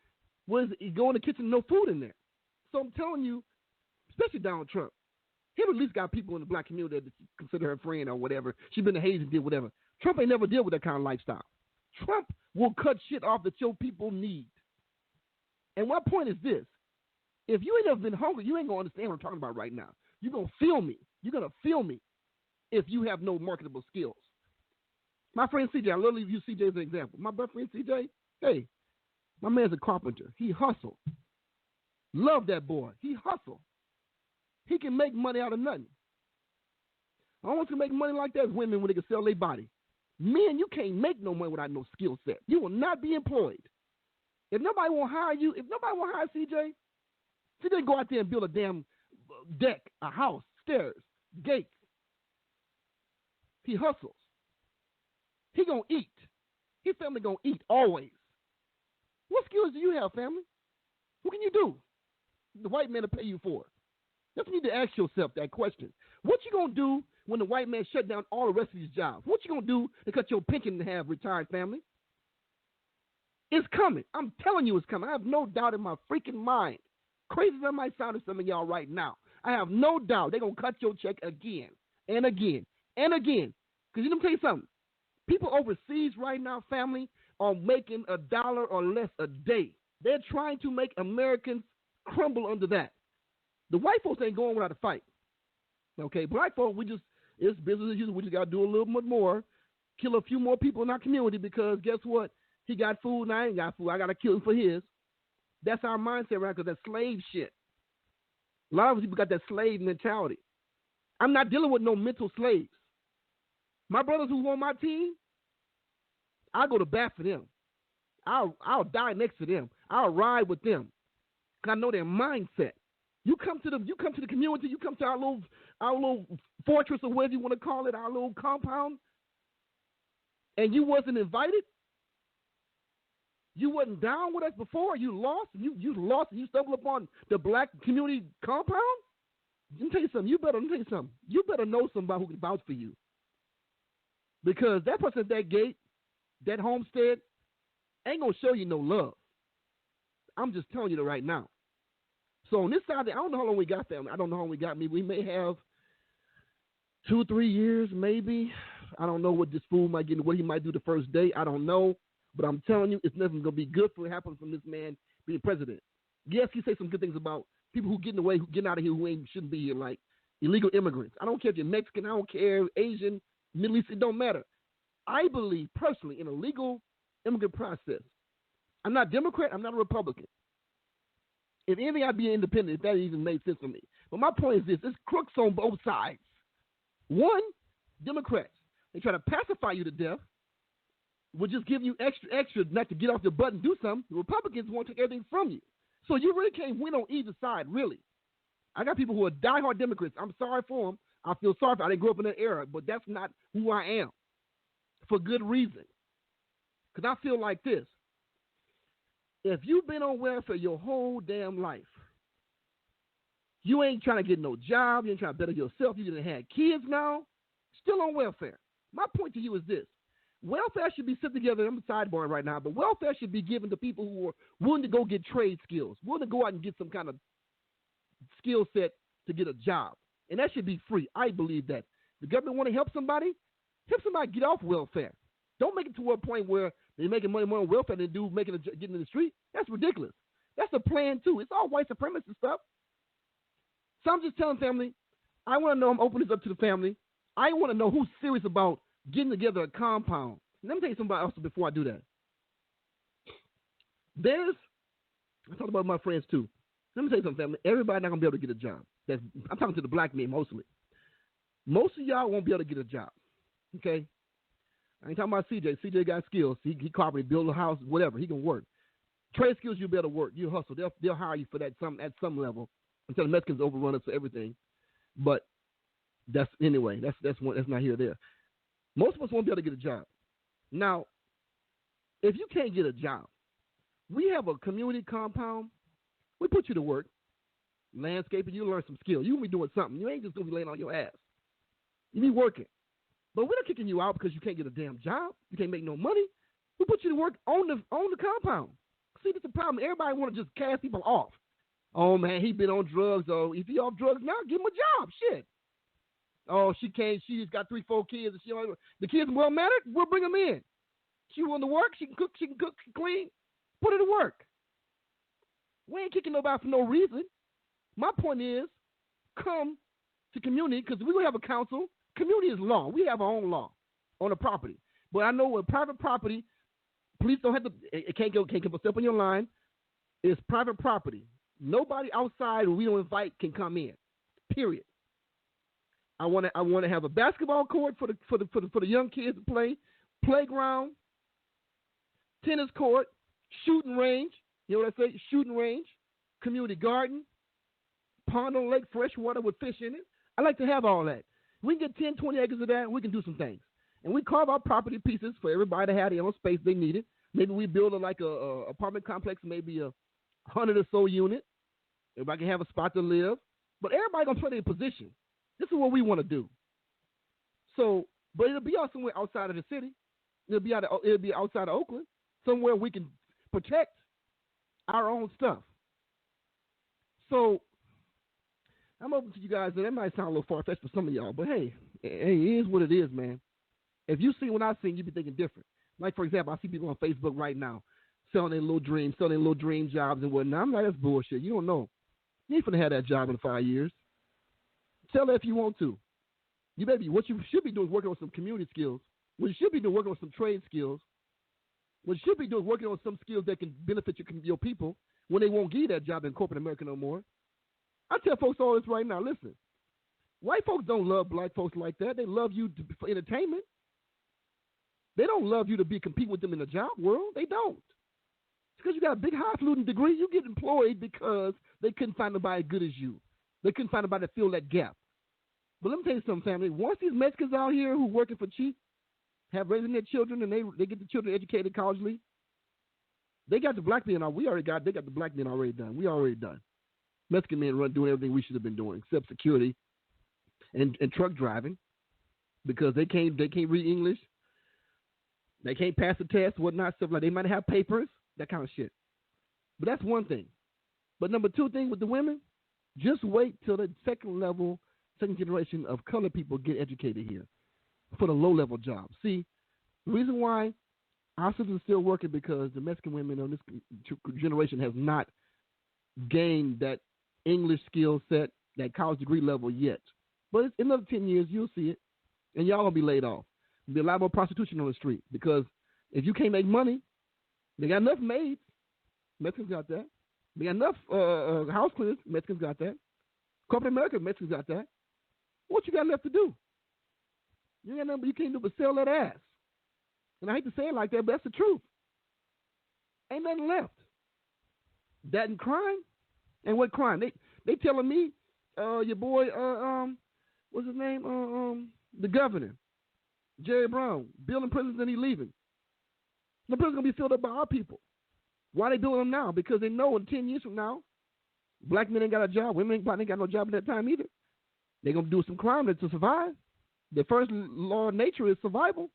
was go in the kitchen, no food in there. So I'm telling you, especially Donald Trump, he at least got people in the black community that consider her friend or whatever. She's been to Haiti and did whatever. Trump ain't never dealt with that kind of lifestyle. Trump will cut shit off that your people need. And my point is this. If you ain't never been hungry, you ain't going to understand what I'm talking about right now. You're going to feel me. You're going to feel me if you have no marketable skills. My friend CJ, I literally use CJ as an example. My best friend CJ, hey, my man's a carpenter. He hustle. Love that boy. He hustle. He can make money out of nothing. I want to make money like that as women when they can sell their body. Men, you can't make no money without no skill set. You will not be employed. If nobody won't hire you, if nobody won't hire CJ go out there and build a damn deck, a house, stairs, gates. He hustles. He gonna eat. His family gonna eat always. What skills do you have, family? What can you do? The white man will pay you for it. Just need to ask yourself that question. What you gonna do when the white man shut down all the rest of these jobs? What you gonna do to cut your pension and have retired family? It's coming. I'm telling you it's coming. I have no doubt in my freaking mind. Crazy as that might sound to some of y'all right now. I have no doubt they're gonna cut your check again and again and again. Because let me tell you something. People overseas right now, family, are making $1 or less a day. They're trying to make Americans crumble under that. The white folks ain't going without a fight. Okay, black folks, it's business as usual. We just got to do a little bit more, kill a few more people in our community because guess what? He got food and I ain't got food. I got to kill him for his. That's our mindset right because that slave shit. A lot of people got that slave mentality. I'm not dealing with no mental slaves. My brothers who on my team, I go to bat for them. I'll die next to them. I'll ride with them. Cause I know their mindset. You come to the community. You come to our little fortress or whatever you want to call it, our little compound, and you wasn't invited. You wasn't down with us before. You lost. You lost. You stumbled upon the black community compound. Let me tell you something. You better know somebody who can vouch for you, because that person at that gate, that homestead, ain't gonna show you no love. I'm just telling you that right now. So on this side, I don't know how long we got them. I don't know how long we got me. We may have 2 or 3 years, maybe. I don't know what this fool might get, what he might do the first day. I don't know. But I'm telling you, it's nothing going to be good for what happens from this man being president. Yes, he say some good things about people who getting away, who getting out of here, who shouldn't be here, like illegal immigrants. I don't care if you're Mexican. I don't care, Asian, Middle East. It don't matter. I believe personally in a legal immigrant process. I'm not Democrat. I'm not a Republican. If anything, I'd be independent if that even made sense for me. But my point is this. There's crooks on both sides. One, Democrats. They try to pacify you to death. Will just give you extra not to get off your butt and do something. The Republicans want to take everything from you. So you really can't win on either side, really. I got people who are diehard Democrats. I'm sorry for them. I feel sorry for them. I didn't grow up in that era, but that's not who I am for good reason. Because I feel like this. If you've been on welfare your whole damn life, you ain't trying to get no job, you ain't trying to better yourself, you didn't have kids now, still on welfare. My point to you is this. Welfare should be set together, I'm sidebarring right now, but welfare should be given to people who are willing to go get trade skills, willing to go out and get some kind of skill set to get a job. And that should be free. I believe that. The government want to help somebody get off welfare. Don't make it to a point where they're making money more on welfare than do getting in the street. That's ridiculous. That's a plan, too. It's all white supremacist stuff. So I'm just telling family, I want to know, I'm opening this up to the family. I want to know who's serious about getting together a compound. Let me tell you something else before I do that. I talked about my friends, too. Let me tell you something, family. Everybody not going to be able to get a job. I'm talking to the black men mostly. Most of y'all won't be able to get a job. Okay? I ain't talking about CJ. CJ got skills. He carpenter, build a house, whatever. He can work. Trade skills, you'll be able to work. You hustle. They'll hire you for that at some level until the Mexicans overrun us for everything. But that's not here or there. Most of us won't be able to get a job. Now, if you can't get a job, we have a community compound. We put you to work. Landscaping, you learn some skill. You'll be doing something. You ain't just going to be laying on your ass. You be working. But we're not kicking you out because you can't get a damn job. You can't make no money. We put you to work on the compound. See, that's the problem. Everybody want to just cast people off. Oh, man, he been on drugs. Oh, if he off drugs now, give him a job. Shit. Oh, she's got 3-4 kids. And the kids well-mannered, we'll bring them in. She want to work. She can cook, she can clean. Put her to work. We ain't kicking nobody for no reason. My point is, come to community, because we will have a council. Community is law. We have our own law on the property. But I know with private property, police don't have to. It can't give a step on your line. It's private property. Nobody outside who we don't invite can come in. Period. I want to have a basketball court for the young kids to play, playground, tennis court, shooting range. You know what I say? Shooting range, community garden, pond on lake, fresh water with fish in it. I like to have all that. We can get 10, 20 acres of that, we can do some things. And we carve out property pieces for everybody to have their own space they needed. Maybe we build a apartment complex, maybe 100 or so unit. Everybody can have a spot to live. But everybody going to play their position. This is what we want to do. So, but it'll be out somewhere outside of the city. It'll be outside of Oakland, somewhere we can protect our own stuff. So, I'm open to you guys, and that might sound a little far-fetched for some of y'all, but hey, it is what it is, man. If you see what I've seen, you be thinking different. Like, for example, I see people on Facebook right now selling their little dreams, selling their little dream jobs and whatnot. I'm like, that's bullshit. You don't know. You ain't finna have that job in 5 years. Tell her if you want to. What you should be doing is working on some community skills. What you should be doing is working on some trade skills. What you should be doing is working on some skills that can benefit your people when they won't give you that job in corporate America no more. I tell folks all this right now. Listen, white folks don't love black folks like that. They love you for entertainment. They don't love you to be competing with them in the job world. They don't. It's because you got a big highfalutin degree. You get employed because they couldn't find nobody as good as you. They couldn't find nobody to fill that gap. But let me tell you something, family. Once these Mexicans out here who working for cheap have raising their children and they get the children educated collegely, they got the black men. They got the black men already done. We already done. Mexican men doing everything we should have been doing except security and truck driving because they can't read English. They can't pass the test, whatnot, stuff like that. They might have papers, that kind of shit. But that's one thing. But number two thing with the women, just wait till the second generation of colored people get educated here for the low-level jobs. See, the reason why our system is still working because the Mexican women of this generation has not gained that English skill set, that college degree level yet. But in another 10 years, you'll see it, and y'all going to be laid off. There'll be a lot more prostitution on the street because if you can't make money, they got enough maids. Mexicans got that. They got enough house cleaners. Mexicans got that. Corporate America, Mexicans got that. What you got left to do? You got nothing you can't do but sell that ass. And I hate to say it like that, but that's the truth. Ain't nothing left. That and crime. And what crime? They telling me, your boy, what's his name? The governor, Jerry Brown, building prisons and he leaving. The prison's gonna be filled up by our people. Why they doing them now? Because they know in 10 years from now, black men ain't got a job, women ain't got no job at that time either. They're gonna do some crime to survive. The first law of nature is survival,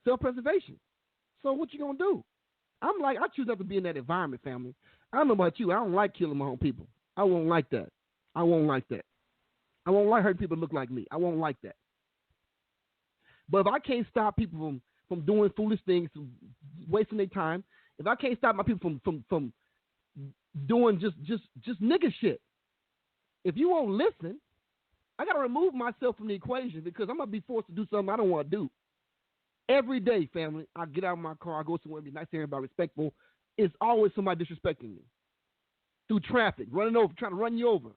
self-preservation. So what you gonna do? I choose not to be in that environment, family. I don't know about you. I don't like killing my own people. I won't like that. I won't like hurting people that look like me. I won't like that. But if I can't stop people from doing foolish things, wasting their time, if I can't stop my people from doing just nigga shit, if you won't listen, I got to remove myself from the equation because I'm going to be forced to do something I don't want to do. Every day, family, I get out of my car, I go somewhere, be nice to everybody, respectful. It's always somebody disrespecting me. Through traffic, running over, trying to run you over,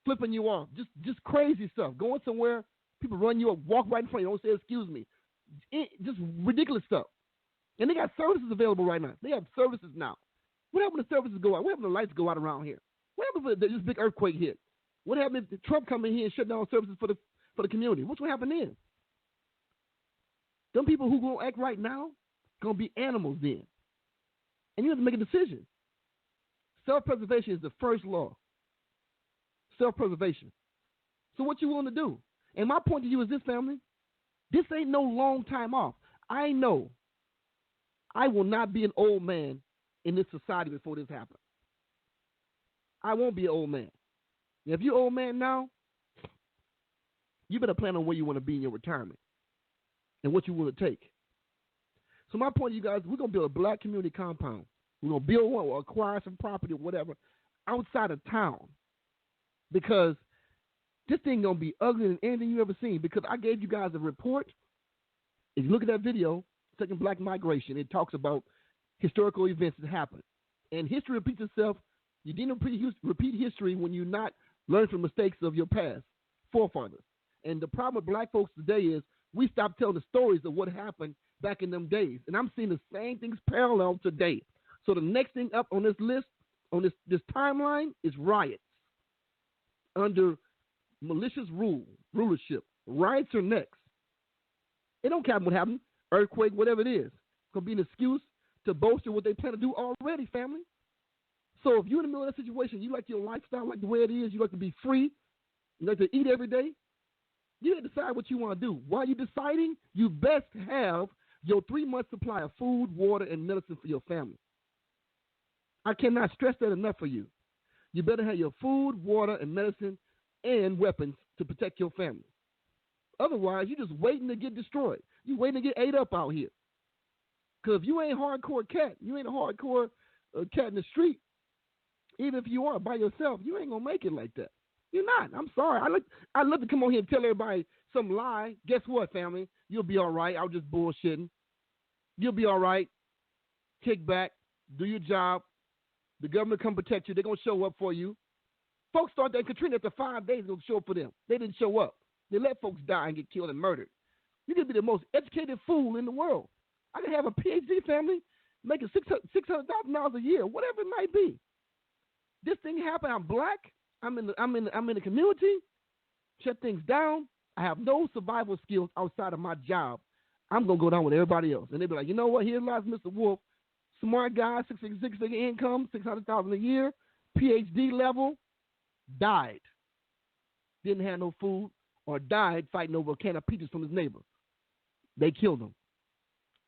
flipping you off, just crazy stuff. Going somewhere, people run you up, walk right in front of you, don't say excuse me. Just ridiculous stuff. And they got services available right now. They have services now. What happened if the services go out? What happened if the lights go out around here? What happened if this big earthquake hit? What happened if Trump come in here and shut down services for the community? What's going to happen then? Them people who gonna act right now gonna be animals then. And you have to make a decision. Self-preservation is the first law. Self-preservation. So what you want to do? And my point to you is this, family. This ain't no long time off. I know I will not be an old man in this society before this happens. I won't be an old man. If you're an old man now, you better plan on where you want to be in your retirement and what you want to take. So my point to you guys, we're going to build a black community compound. We're going to build one or acquire some property or whatever outside of town because this thing going to be uglier than anything you ever seen because I gave you guys a report. If you look at that video, Second Black Migration, it talks about historical events that happened. And history repeats itself. You didn't repeat history when you not learn from mistakes of your past forefathers. And the problem with black folks today is we stopped telling the stories of what happened back in them days. And I'm seeing the same things parallel today. So the next thing up on this list, on this timeline, is riots under malicious rulership. Riots are next. It don't care what happened, earthquake, whatever it is. It's going to be an excuse to bolster what they plan to do already, family. So if you're in the middle of that situation, you like your lifestyle like the way it is, you like to be free, you like to eat every day, you have to decide what you want to do. While you're deciding, you best have your 3-month supply of food, water, and medicine for your family. I cannot stress that enough for you. You better have your food, water, and medicine and weapons to protect your family. Otherwise, you're just waiting to get destroyed. You're waiting to get ate up out here. Because if you ain't hardcore cat, you ain't a hardcore cat in the street, even if you are by yourself, you ain't going to make it like that. You're not. I'm sorry. I love to come on here and tell everybody some lie. Guess what, family? You'll be all right. I was just bullshitting. You'll be all right. Kick back. Do your job. The government come protect you. They're going to show up for you. Folks thought that Katrina after 5 days was going to show up for them. They didn't show up. They let folks die and get killed and murdered. You can be the most educated fool in the world. I can have a PhD, family, making $600,000 a year, whatever it might be. This thing happened. I'm black. I'm in the community. Shut things down. I have no survival skills outside of my job. I'm gonna go down with everybody else. And they be like, you know what? Here lies Mr. Wolf, smart guy, six-figure income, $600,000 a year, PhD level, died. Didn't have no food, or died fighting over a can of peaches from his neighbor. They killed him.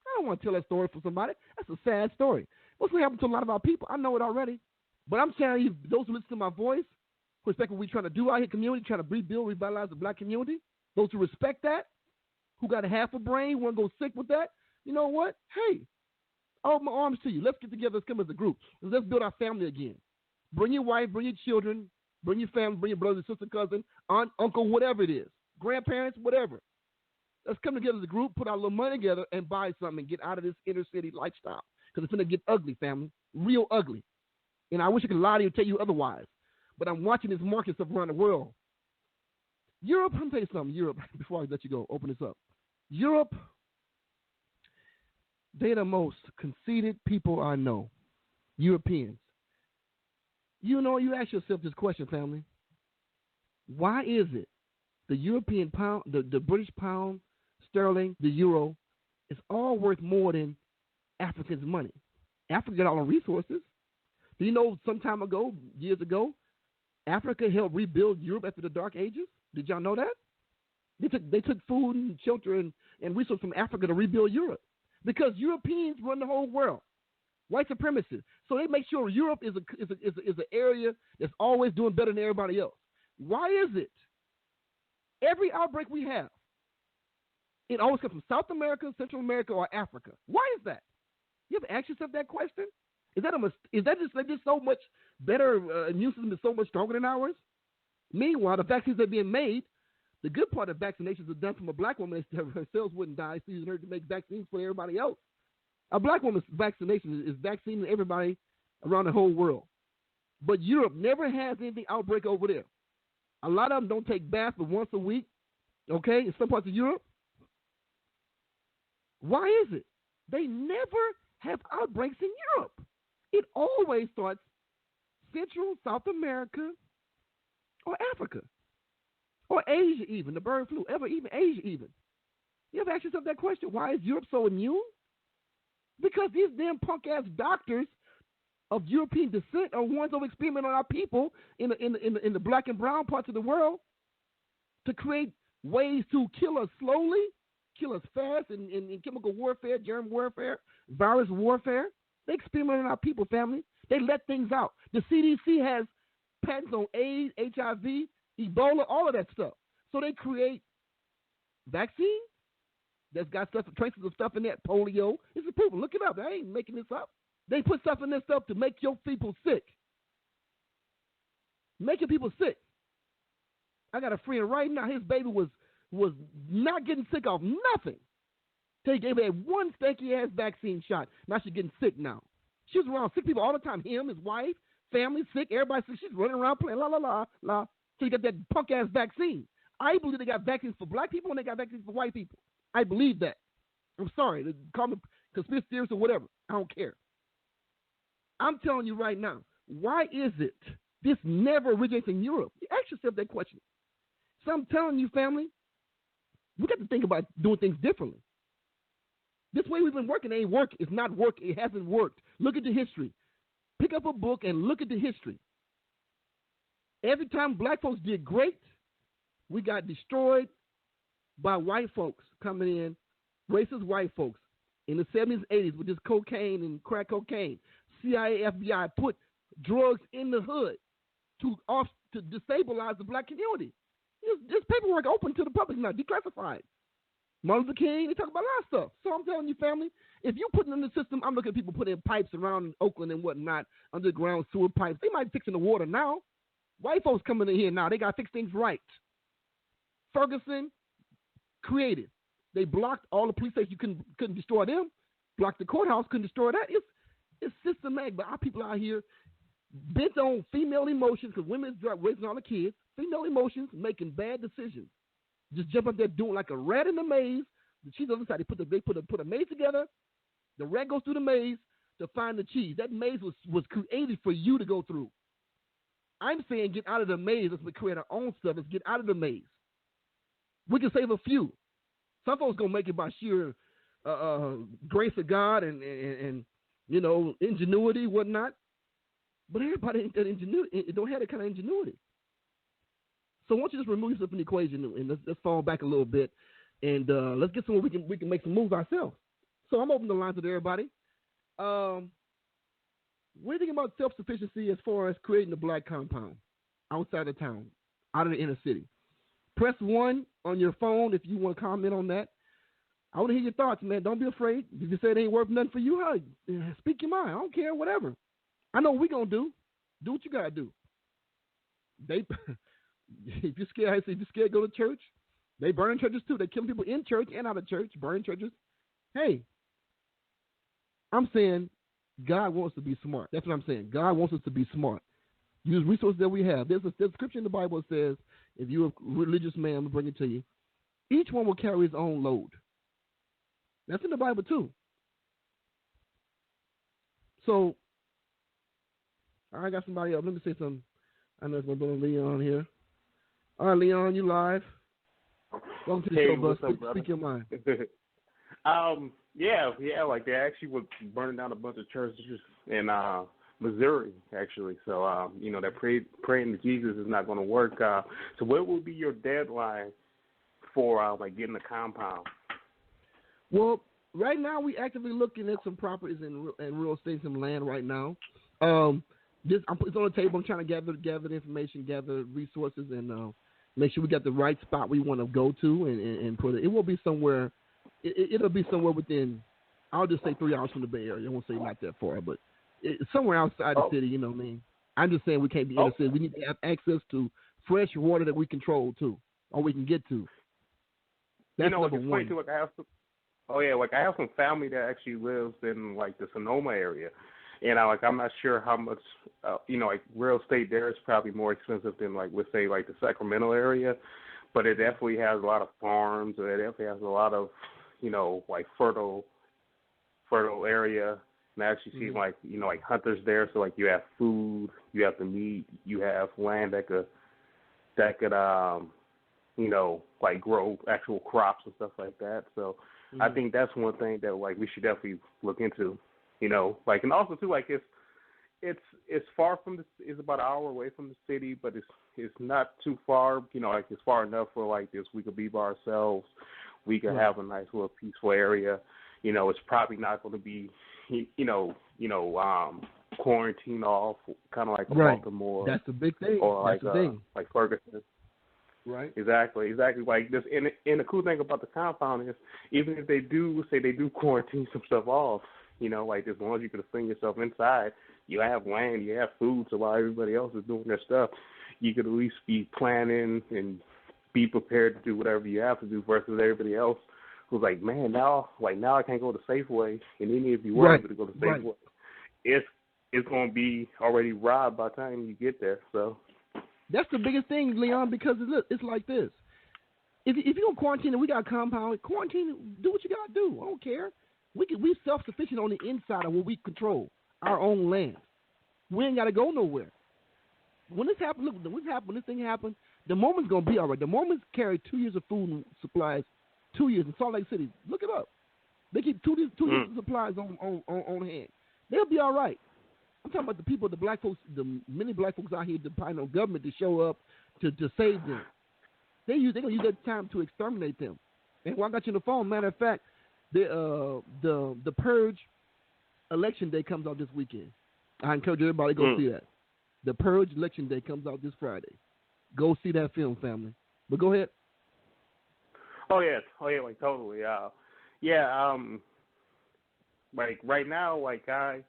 I don't want to tell that story for somebody. That's a sad story. What's going to happen to a lot of our people? I know it already. But I'm telling you, those who listen to my voice, who respect what we're trying to do out here, community, trying to rebuild, revitalize the black community, those who respect that, who got a half a brain, want to go sick with that, you know what? Hey, I open my arms to you. Let's get together. Let's come as a group. Let's build our family again. Bring your wife, bring your children, bring your family, bring your brother, sister, cousin, aunt, uncle, whatever it is, grandparents, whatever. Let's come together as a group, put our little money together, and buy something and get out of this inner city lifestyle. Because it's going to get ugly, family, real ugly. And I wish I could lie to you and tell you otherwise. But I'm watching this market stuff around the world. Europe, let me tell you something, Europe, before I let you go, open this up. Europe, they're the most conceited people I know, Europeans. You know, you ask yourself this question, family. Why is it the European pound, the British pound, sterling, the euro, is all worth more than Africans' money? Africa got all the resources. Do you know some time ago, years ago, Africa helped rebuild Europe after the Dark Ages? Did y'all know that? They took food and shelter and resources from Africa to rebuild Europe because Europeans run the whole world. White supremacists. So they make sure Europe is an area that's always doing better than everybody else. Why is it every outbreak we have, it always comes from South America, Central America, or Africa? Why is that? You ever asked yourself that question? Is that just so much better? Immune system is so much stronger than ours. Meanwhile, the vaccines that are being made, the good part of vaccinations are done from a black woman that herself wouldn't die, so using her to make vaccines for everybody else. A black woman's vaccination is vaccinating everybody around the whole world. But Europe never has anything outbreak over there. A lot of them don't take baths but once a week, okay, in some parts of Europe. Why is it? They never have outbreaks in Europe. It always starts Central, South America, or Africa, or Asia even, the bird flu, even Asia even. You ever ask yourself that question? Why is Europe so immune? Because these damn punk-ass doctors of European descent are ones who experiment on our people in the black and brown parts of the world to create ways to kill us slowly, kill us fast in chemical warfare, germ warfare, virus warfare. They experiment on our people, family. They let things out. The CDC has patents on AIDS, HIV, Ebola, all of that stuff. So they create vaccines that's got traces of stuff in that, polio. It's proven. Look it up. I ain't making this up. They put stuff in this stuff to make your people sick. Making people sick. I got a friend right now. His baby was not getting sick off nothing. Till he gave her one stanky-ass vaccine shot. Now she's getting sick now. She was around sick people all the time. Him, his wife, family sick, everybody sick. She's running around playing la, la, la, la. So you got that punk-ass vaccine. I believe they got vaccines for black people and they got vaccines for white people. I believe that. I'm sorry. Call me conspiracy theorist or whatever. I don't care. I'm telling you right now, why is it this never originates in Europe? You ask yourself that question. So I'm telling you, family, we got to think about doing things differently. This way we've been working ain't work. It's not work. It hasn't worked. Look at the history. Pick up a book and look at the history. Every time black folks did great, we got destroyed by white folks coming in, racist white folks in the 70s, 80s with this cocaine and crack cocaine. CIA, FBI put drugs in the hood to destabilize the black community. This paperwork open to the public now, declassified. Martin Luther King, they talk about a lot of stuff. So I'm telling you, family, if you put it in the system, I'm looking at people putting pipes around Oakland and whatnot, underground sewer pipes. They might be fixing the water now. White folks coming in here now, they got to fix things right. Ferguson created. They blocked all the police stations. You couldn't destroy them. Blocked the courthouse, couldn't destroy that. It's systematic, but our people out here bent on female emotions because women's raising all the kids. Female emotions, making bad decisions. Just jump up there doing like a rat in the maze. The cheese on the other side, they put a maze together. The rat goes through the maze to find the cheese. That maze was created for you to go through. I'm saying get out of the maze. Let's create our own stuff. Let's get out of the maze. We can save a few. Some folks gonna make it by sheer grace of God and ingenuity, whatnot. But everybody ain't that ingenuity. Don't have that kind of ingenuity. So why don't you just remove yourself from the equation and let's fall back a little bit and let's get somewhere we can make some moves ourselves. So I'm opening the lines with everybody. What do you think about self-sufficiency as far as creating a black compound outside of town, out of the inner city? Press 1 on your phone if you want to comment on that. I want to hear your thoughts, man. Don't be afraid. If you say it ain't worth nothing for you, speak your mind. I don't care, whatever. I know what we're going to do. Do what you got to do. If you're scared, go to church. They burn churches too. They kill people in church and out of church, burn churches. Hey, I'm saying God wants us to be smart. That's what I'm saying. God wants us to be smart. Use resources that we have. There's a scripture in the Bible that says, if you're a religious man, I'm going to bring it to you, each one will carry his own load. That's in the Bible too. So, I got somebody else. Let me say something. I know it's my brother Leon here. All right, Leon, you live. Welcome to the show, bud. Speak your mind. Yeah, like they actually were burning down a bunch of churches in Missouri, actually. So, that praying to Jesus is not going to work. So what would be your deadline for, getting a compound? Well, right now we actively looking at some properties in real estate, some land right now. It's on the table. I'm trying to gather the information, gather resources, and make sure we got the right spot we want to go to and put it. It will be somewhere. It'll be somewhere within, I'll just say 3 hours from the Bay Area. I won't say not that far, but somewhere outside the city, you know what I mean? I'm just saying we can't be in the city. We need to have access to fresh water that we control, too, or we can get to. That's number one. Too, I have some family that actually lives in, the Sonoma area. And, I'm not sure how much, real estate there is probably more expensive than, let's say, the Sacramento area. But it definitely has a lot of farms. It definitely has a lot of, fertile area. And I actually see, hunters there. So, you have food, you have the meat, you have land that could grow actual crops and stuff like that. So I think that's one thing that, we should definitely look into. And also too, it's far from it's about an hour away from the city, but it's not too far. It's far enough for this. We could be by ourselves. We could have a nice little peaceful area. It's probably not going to be, quarantine off, kind of like a Baltimore. That's the big thing. Or That's the thing. Like Ferguson. Right. Exactly. Like this, and the cool thing about the compound is, even if they do quarantine some stuff off, as long as you can fling yourself inside, you have land, you have food. So while everybody else is doing their stuff, you could at least be planning and be prepared to do whatever you have to do. Versus everybody else who's like, man, now I can't go to Safeway, and even if you were able to go to Safeway, it's going to be already robbed by the time you get there. So. That's the biggest thing, Leon, because it's like this. If you're on quarantine and we got a compound, quarantine, do what you got to do. I don't care. We self-sufficient on the inside of what we control, our own land. We ain't got to go nowhere. When this happens, look, when this thing happens, the Mormons going to be all right. The Mormons carry 2 years of food and supplies, 2 years in Salt Lake City. Look it up. They keep two years of supplies on hand. They'll be all right. I'm talking about the people, the black folks, the many black folks out here depending on government to show up to save them. They're going to use that time to exterminate them. And while I got you on the phone, matter of fact, the Purge election day comes out this weekend. I encourage everybody to go see that. The Purge election day comes out this Friday. Go see that film, family. But go ahead. like totally. Like right now, like I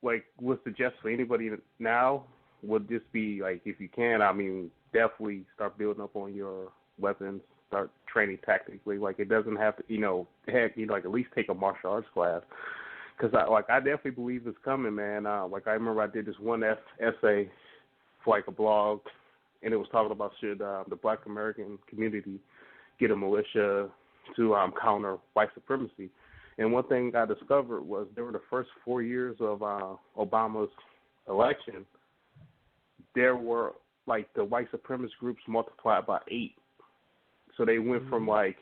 would suggest for anybody now would just be like, if you can, I mean, definitely start building up on your weapons, start training tactically. Like it doesn't have to, like at least take a martial arts class. Because I definitely believe it's coming, man. Like I remember I did this one essay for like a blog, and it was talking about should the Black American community get a militia to counter white supremacy. And one thing I discovered was during the first 4 years of Obama's election, there were like the white supremacist groups multiplied by 8. So they went from like,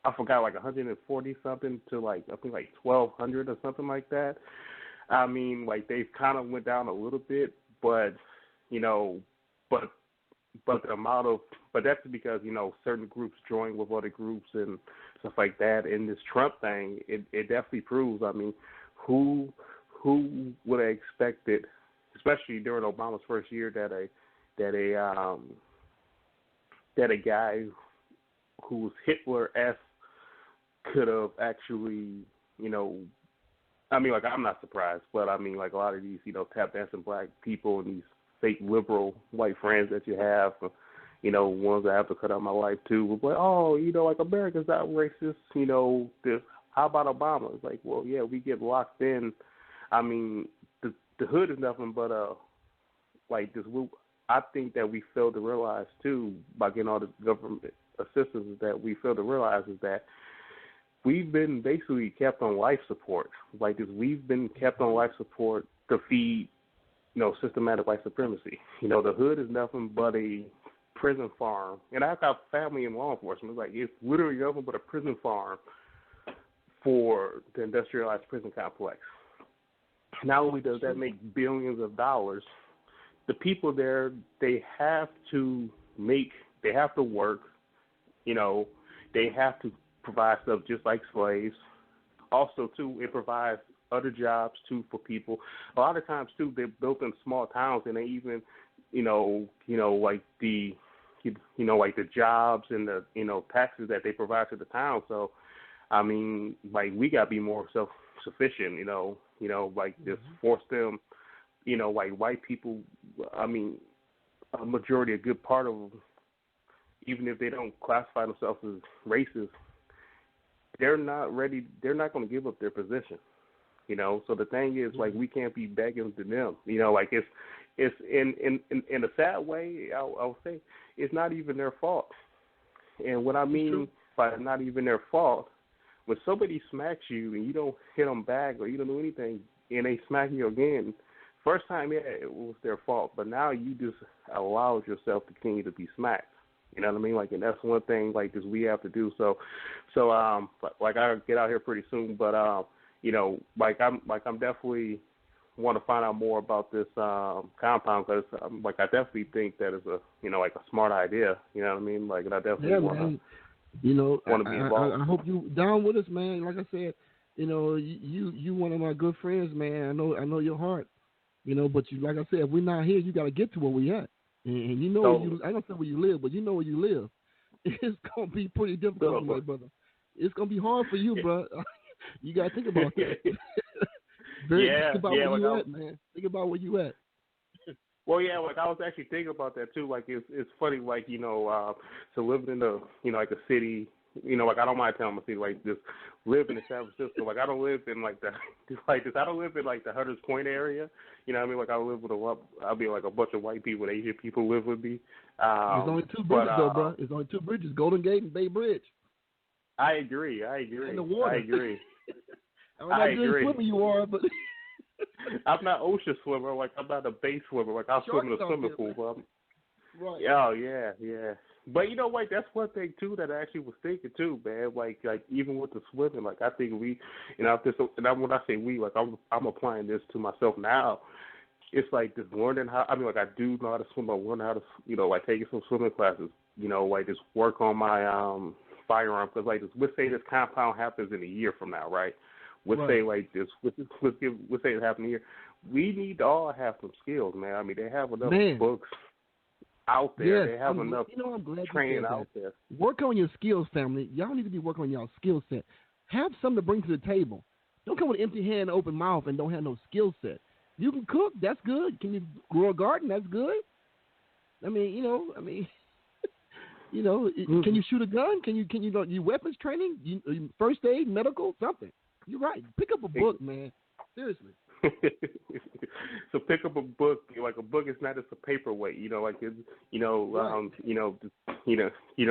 I forgot, like 140 something to like, I think like 1,200 or something like that. I mean, like they've kind of went down a little bit, but but the amount of, but that's because, certain groups join with other groups and stuff like that. And this Trump thing, it definitely proves, I mean, who would have expected, especially during Obama's first year, that a guy who was Hitler-esque could have actually, I mean, like, I'm not surprised, but I mean, like, a lot of these, tap dancing black people and these fake liberal white friends that you have, ones that have to cut out my life too, was like, oh, like America's not racist, this, how about Obama? It's like, well, yeah, we get locked in. I mean, the hood is nothing but like this. I think that we fail to realize too, by getting all the government assistance, that we fail to realize is that we've been basically kept on life support. Like this, we've been kept on life support to feed, systematic white supremacy. The hood is nothing but a prison farm. And I've got family in law enforcement. It's like, it's literally nothing but a prison farm for the industrialized prison complex. Not only does that make billions of dollars, the people there, they have to work, they have to provide stuff just like slaves. Also, too, it provides other jobs, too, for people. A lot of times, too, they're built in small towns, and they even, like the jobs and the, taxes that they provide to the town. So, I mean, like, we got to be more self-sufficient, like just force them, like white people, I mean, a majority, a good part of them, even if they don't classify themselves as racist, they're not ready, they're not going to give up their position, So the thing is, like, we can't be begging to them, like it's in a sad way, I'll say, it's not even their fault. And what I mean by not even their fault, when somebody smacks you and you don't hit them back or you don't do anything and they smack you again, first time, yeah, it was their fault, but now you just allowed yourself to continue to be smacked. You know what I mean? Like, and that's one thing, like, this we have to do. So, like, I'll get out here pretty soon, but, I'm definitely want to find out more about this compound, because, like, I definitely think that is a, like a smart idea. You know what I mean? Like, and I definitely want to, want to be involved. I hope you down with us, man. Like I said, you one of my good friends, man. I know your heart, but you, like I said, if we're not here, you got to get to where we at. And I don't know where you live, but you know where you live. It's going to be pretty difficult, my brother. It's going to be hard for you, bro. You got to think about that. Think about where you at, man. Think about where you at. Well, yeah, like I was actually thinking about that too. Like it's funny, like so living in the like a city, like I don't mind telling my city, like just living in San Francisco. Like I don't live in like the I don't live in like the Hunters Point area. You know what I mean? Like I live with I'll be like a bunch of white people, Asian people live with me. There's only two bridges though, bro. There's only two bridges: Golden Gate and Bay Bridge. I agree. And the water. I agree. I'm not good swimmer you are, but I'm not ocean swimmer. Like I'm not a bay swimmer. Like I'll swim in a swimming pool. But right. Oh yeah. But like that's one thing too that I actually was thinking too, man. Like even with the swimming, like I think we, when I say we, like I'm applying this to myself now. It's like just learning how. I mean, like I do know how to swim. I learn how to, like taking some swimming classes. Like just work on my firearm, because like let's say this compound happens in a year from now, right? Let's say like this. Let's say it happened here. We need to all have some skills, man. I mean, they have enough books. out there. Yes, They have enough I'm glad training you said out that. there. Work on your skills, family. Y'all need to be working on y'all skill set. Have something to bring to the table. Don't come with an empty hand, open mouth, and don't have no skill set. You can cook, that's good. Can you grow a garden? That's good. Can you shoot a gun? Can you weapons training? First aid, medical, something. You're right. Pick up a book, man. Seriously. So pick up a book. Like a book is not just a paperweight. Like it's,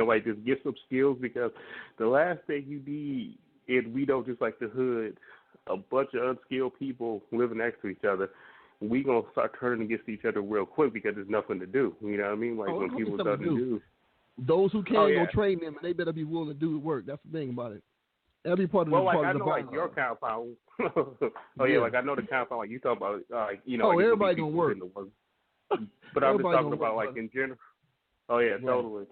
like just get some skills, because the last thing you need is just like the hood, a bunch of unskilled people living next to each other. We gonna start turning against each other real quick because there's nothing to do. You know what I mean? Like when people have nothing to do. Those who can go train them, and they better be willing to do the work. That's the thing about it. Every part of the part of the like your compound. Like I know the compound. Like you talk about, everybody gonna work. But I'm just talking about like in general. Oh yeah, right.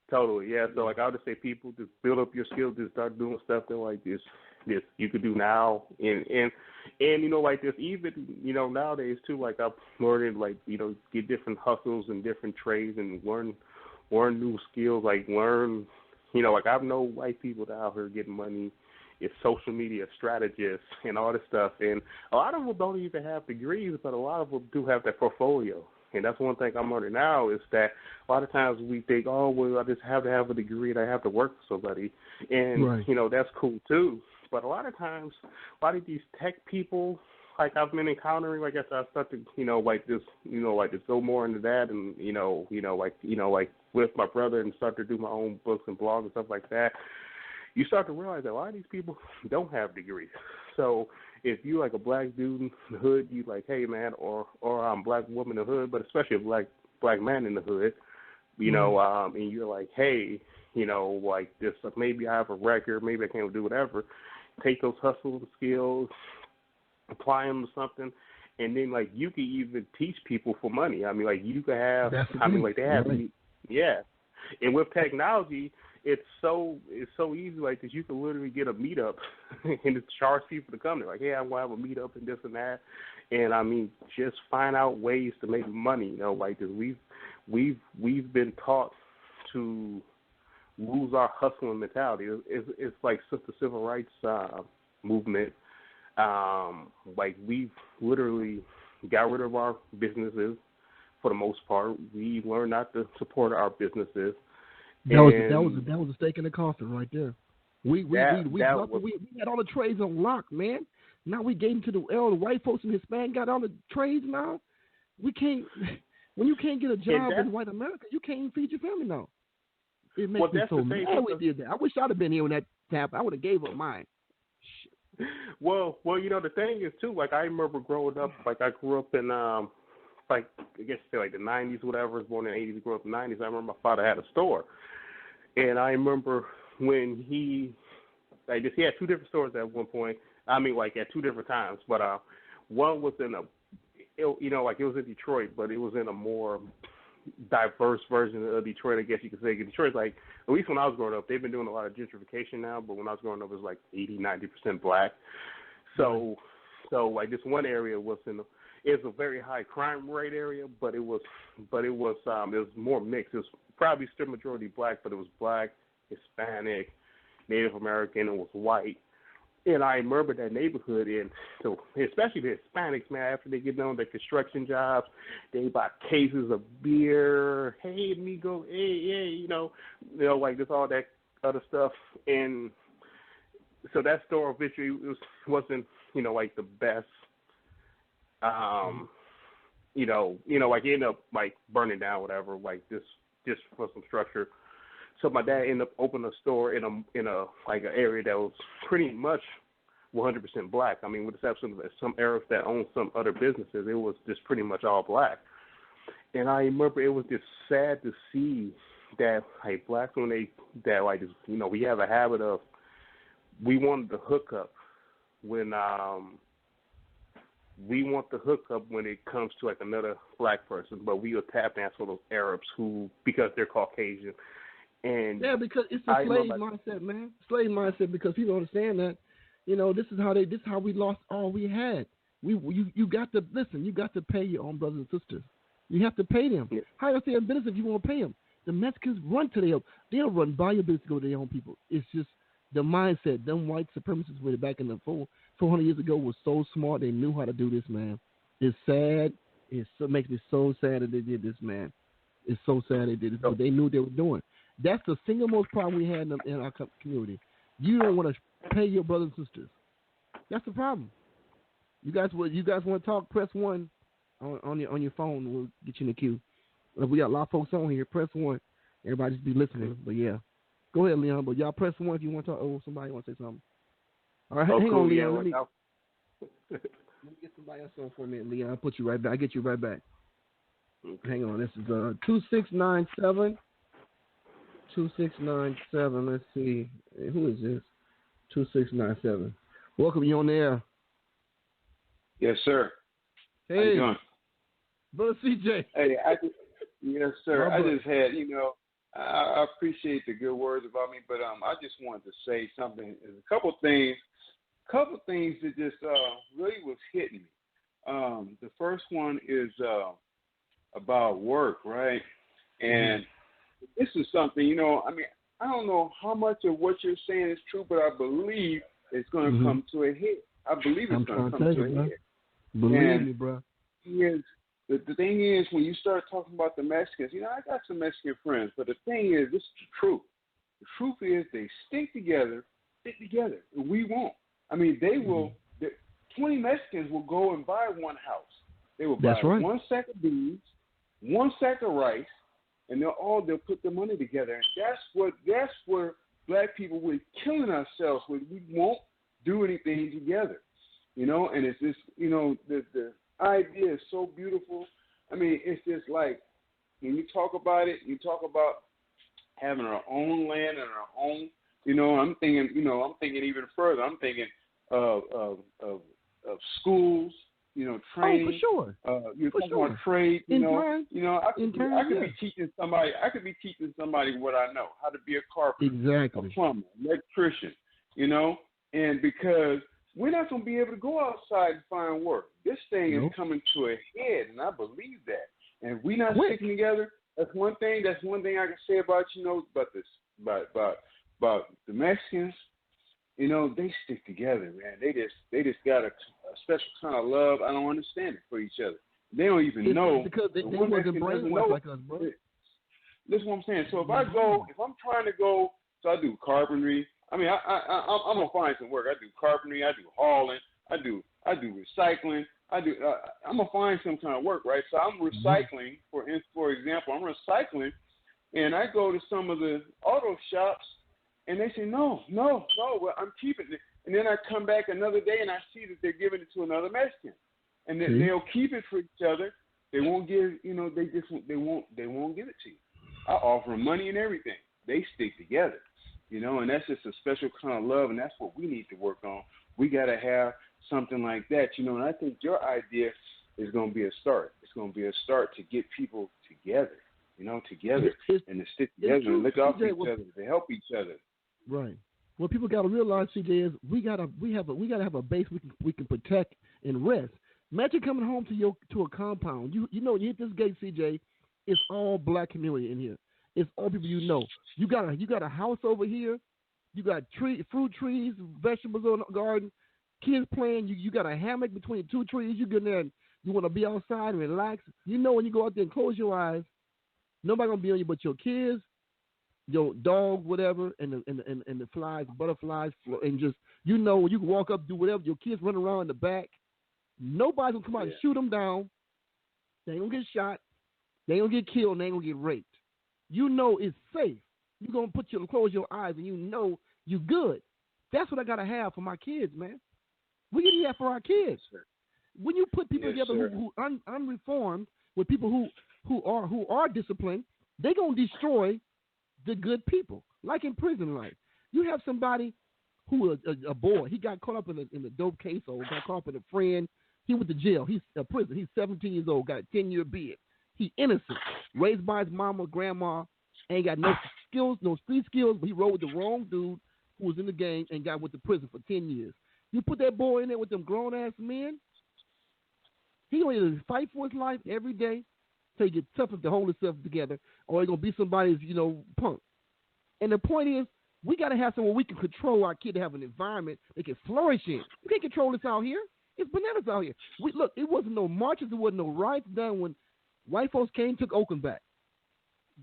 totally. Yeah. So like I'll just say, people just build up your skills, just start doing stuff that like this you could do now, and like this, even nowadays too. Like I'm learning, like get different hustles and different trades and learn new skills. Like learn. Like I've known white people that out here getting money. It's social media strategists and all this stuff. And a lot of them don't even have degrees, but a lot of them do have that portfolio. And that's one thing I'm learning now, is that a lot of times we think, oh, well, I just have to have a degree and I have to work for somebody. And, right. That's cool too. But a lot of times, a lot of these tech people, like I've been encountering, like I said, I start to, just go more into that, and like with my brother, and start to do my own books and blogs and stuff like that. You start to realize that a lot of these people don't have degrees. So if you like a black dude in the hood, you like, hey man, or black woman in the hood, but especially a black man in the hood, and you're like, hey, like this, maybe I have a record, maybe I can't do whatever. Take those hustle skills, apply them to something, and then like you can even teach people for money. I mean, like you could have. Like they have. Right. Yeah, and with technology, it's so easy like that. You can literally get a meetup and just charge people to come there. Like, hey, I'm gonna have a meetup and this and that, and I mean, just find out ways to make money. Like this. We've been taught to lose our hustling mentality. It's like since the civil rights movement. Like we've literally got rid of our businesses for the most part. We learned not to support our businesses. That was a stake in the coffin right there. We had all the trades on lock, man. Now we gave them to all the white folks and Hispanic got all the trades now. We can't. When you can't get a job in white America, you can't even feed your family now. It makes me so mad we did that. I wish I'd have been here when that happened. I would have gave up mine. Well, the thing is too. Like I remember growing up. Like I grew up in like I guess like the '90s, whatever. I was born in the '80s, grew up in the '90s. I remember my father had a store, and I remember when he had two different stores at one point. I mean, like at two different times. But one was in like it was in Detroit, but it was in a more diverse version of Detroit, I guess you could say. Detroit's like, at least when I was growing up, they've been doing a lot of gentrification now, but when I was growing up, it was like 80-90% black. So like this one area was it's a very high crime rate area, but it was more mixed. It was probably still majority black, but it was black, Hispanic, Native American, it was white. And I remember that neighborhood, and so especially the Hispanics, man, after they get done their construction jobs, they buy cases of beer, hey, amigo, hey, like this, all that other stuff. And so that store eventually wasn't, like the best, like it ended up like burning down, whatever, like just for some structure. So my dad ended up opening a store in a like an area that was pretty much 100% black. I mean, with the exception of some Arabs that owned some other businesses, it was just pretty much all black. And I remember it was just sad to see that like blacks we have a habit of we wanted to hook up when it comes to like another black person, but we will tap dance for those Arabs who because they're Caucasian. And yeah, because it's a slave mindset, man. Slave mindset, because people understand that, this is how we lost all we had. You got to listen. You got to pay your own brothers and sisters. You have to pay them. Yeah. How you stay in business if you won't pay them? The Mexicans run to their, they'll run by your business to go to their own people. It's just the mindset. Them white supremacists way back in the 400 years ago was so smart. They knew how to do this, man. It's sad. It makes me so sad that they did this, man. It's so sad they did this, but they knew what they were doing. That's the single most problem we had in our community. You don't want to pay your brothers and sisters. That's the problem. You guys want to talk? Press 1 on your phone. We'll get you in the queue. We got a lot of folks on here. Press 1. Everybody just be listening. But yeah, go ahead, Leon. But y'all press 1 if you want to talk. Oh, somebody want to say something. All right, hang on, Leon. Let me get somebody else on for a minute, Leon. I'll put you right back. I'll get you right back. Okay. Hang on. This is 2697. 2697. Let's see. Who is this? 2697. Welcome. You on the air? Yes, sir. Hey. How you doing? Brother CJ. Hey, yes, sir. I just had, I appreciate the good words about me, but I just wanted to say something. There's a couple things that just really was hitting me. The first one is about work, right? And this is something, I don't know how much of what you're saying is true, but I believe it's going to come to a head. I believe it's going to come to a head. Believe me, bro. The thing is, when you start talking about the Mexicans, I got some Mexican friends, but the thing is, this is the truth. The truth is they stick together, and we won't. I mean, they will, 20 Mexicans will go and buy one house. They will buy one sack of beans, one sack of rice, and they'll put the money together. And that's where black people, we're killing ourselves with. We won't do anything together, and it's just, the idea is so beautiful. I mean, it's just like when you talk about it, you talk about having our own land and our own. I'm thinking even further. I'm thinking of schools. Training. Oh, for sure. You're talking about trade. I could be teaching somebody. I could be teaching somebody what I know, how to be a carpenter, a plumber, electrician. And because we're not going to be able to go outside and find work. This thing is coming to a head, and I believe that. And if we're not sticking together, that's one thing. That's one thing I can say about about the Mexicans. They stick together, man. They just got a special kind of love. I don't understand it for each other. They don't even know because they wasn't brainwashed like us, bro. That's what I'm saying. So if I'm trying to go, so I do carpentry. I mean, I'm gonna find some work. I do carpentry. I do hauling. I do recycling. I'm gonna find some kind of work, right? So I'm recycling. For example, I'm recycling, and I go to some of the auto shops, and they say no. Well, I'm keeping it. And then I come back another day, and I see that they're giving it to another Mexican, and then they'll keep it for each other. They won't give. They won't give it to you. I offer them money and everything. They stick together. And that's just a special kind of love, and that's what we need to work on. We got to have something like that, and I think your idea is going to be a start. It's going to be a start to get people together, together, and to stick together and look out for each other, to help each other. Right. What people got to realize, CJ, is we gotta have a base we can protect and rest. Imagine coming home to a compound. You hit this gate, CJ. It's all black community in here. It's all people you know. You got a house over here. You got fruit trees, vegetables on the garden, kids playing. You got a hammock between two trees. You get in there and you want to be outside and relax. When you go out there and close your eyes, nobody gonna be on you but your kids, your dog, whatever, and the flies, butterflies, and just when you can walk up, do whatever. Your kids run around in the back. Nobody's gonna come out and shoot them down. They ain't gonna get shot. They ain't gonna get killed. And they ain't gonna get raped. It's safe. You're going to close your eyes and you're good. That's what I got to have for my kids, man. We get that for our kids. When you put people together who unreformed with people who are disciplined, they're going to destroy the good people. Like in prison life. You have somebody who is a boy. He got caught up in a dope case or got caught up in a friend. He went to jail. He's a prison. He's 17 years old, got a 10-year bid. He innocent, raised by his mama, grandma, ain't got no skills, no street skills, but he rode with the wrong dude who was in the gang and got with the prison for 10 years. You put that boy in there with them grown-ass men, he going to fight for his life every day, till you get tough enough to hold yourself together, or you're gonna be somebody's, punk. And the point is, we gotta have somewhere we can control our kid to have an environment they can flourish in. We can't control this out here. It's bananas out here. Look, it wasn't no marches, it wasn't no riots done when white folks came, took Oakland back.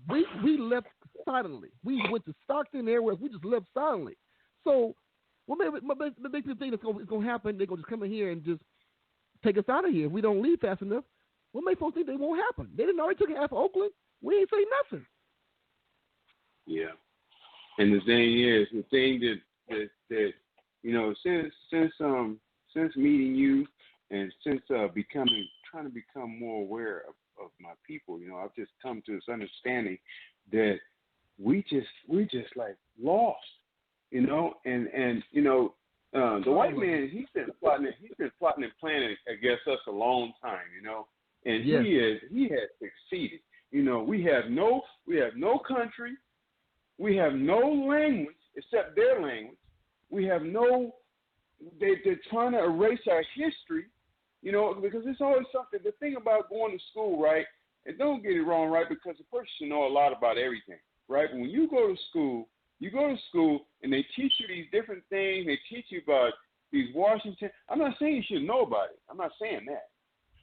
We left silently. We went to Stockton, everywhere. We just left silently. So what makes me think it's going to happen? They're going to just come in here and just take us out of here if we don't leave fast enough. What makes folks think they won't happen? They didn't already took half of Oakland. We ain't say nothing. Yeah. And the thing that since meeting you and since trying to become more aware of my people, I've just come to this understanding that we just like lost, and the white man, he's been plotting and planning against us a long time, and yes. he has succeeded. We have no country, we have no language except their language. We have they're trying to erase our history, because it's always something. The thing about going to school, right, and don't get it wrong, right, because a person should know a lot about everything, right? But when you go to school and they teach you these different things. They teach you about these Washington. I'm not saying you should know about it. I'm not saying that.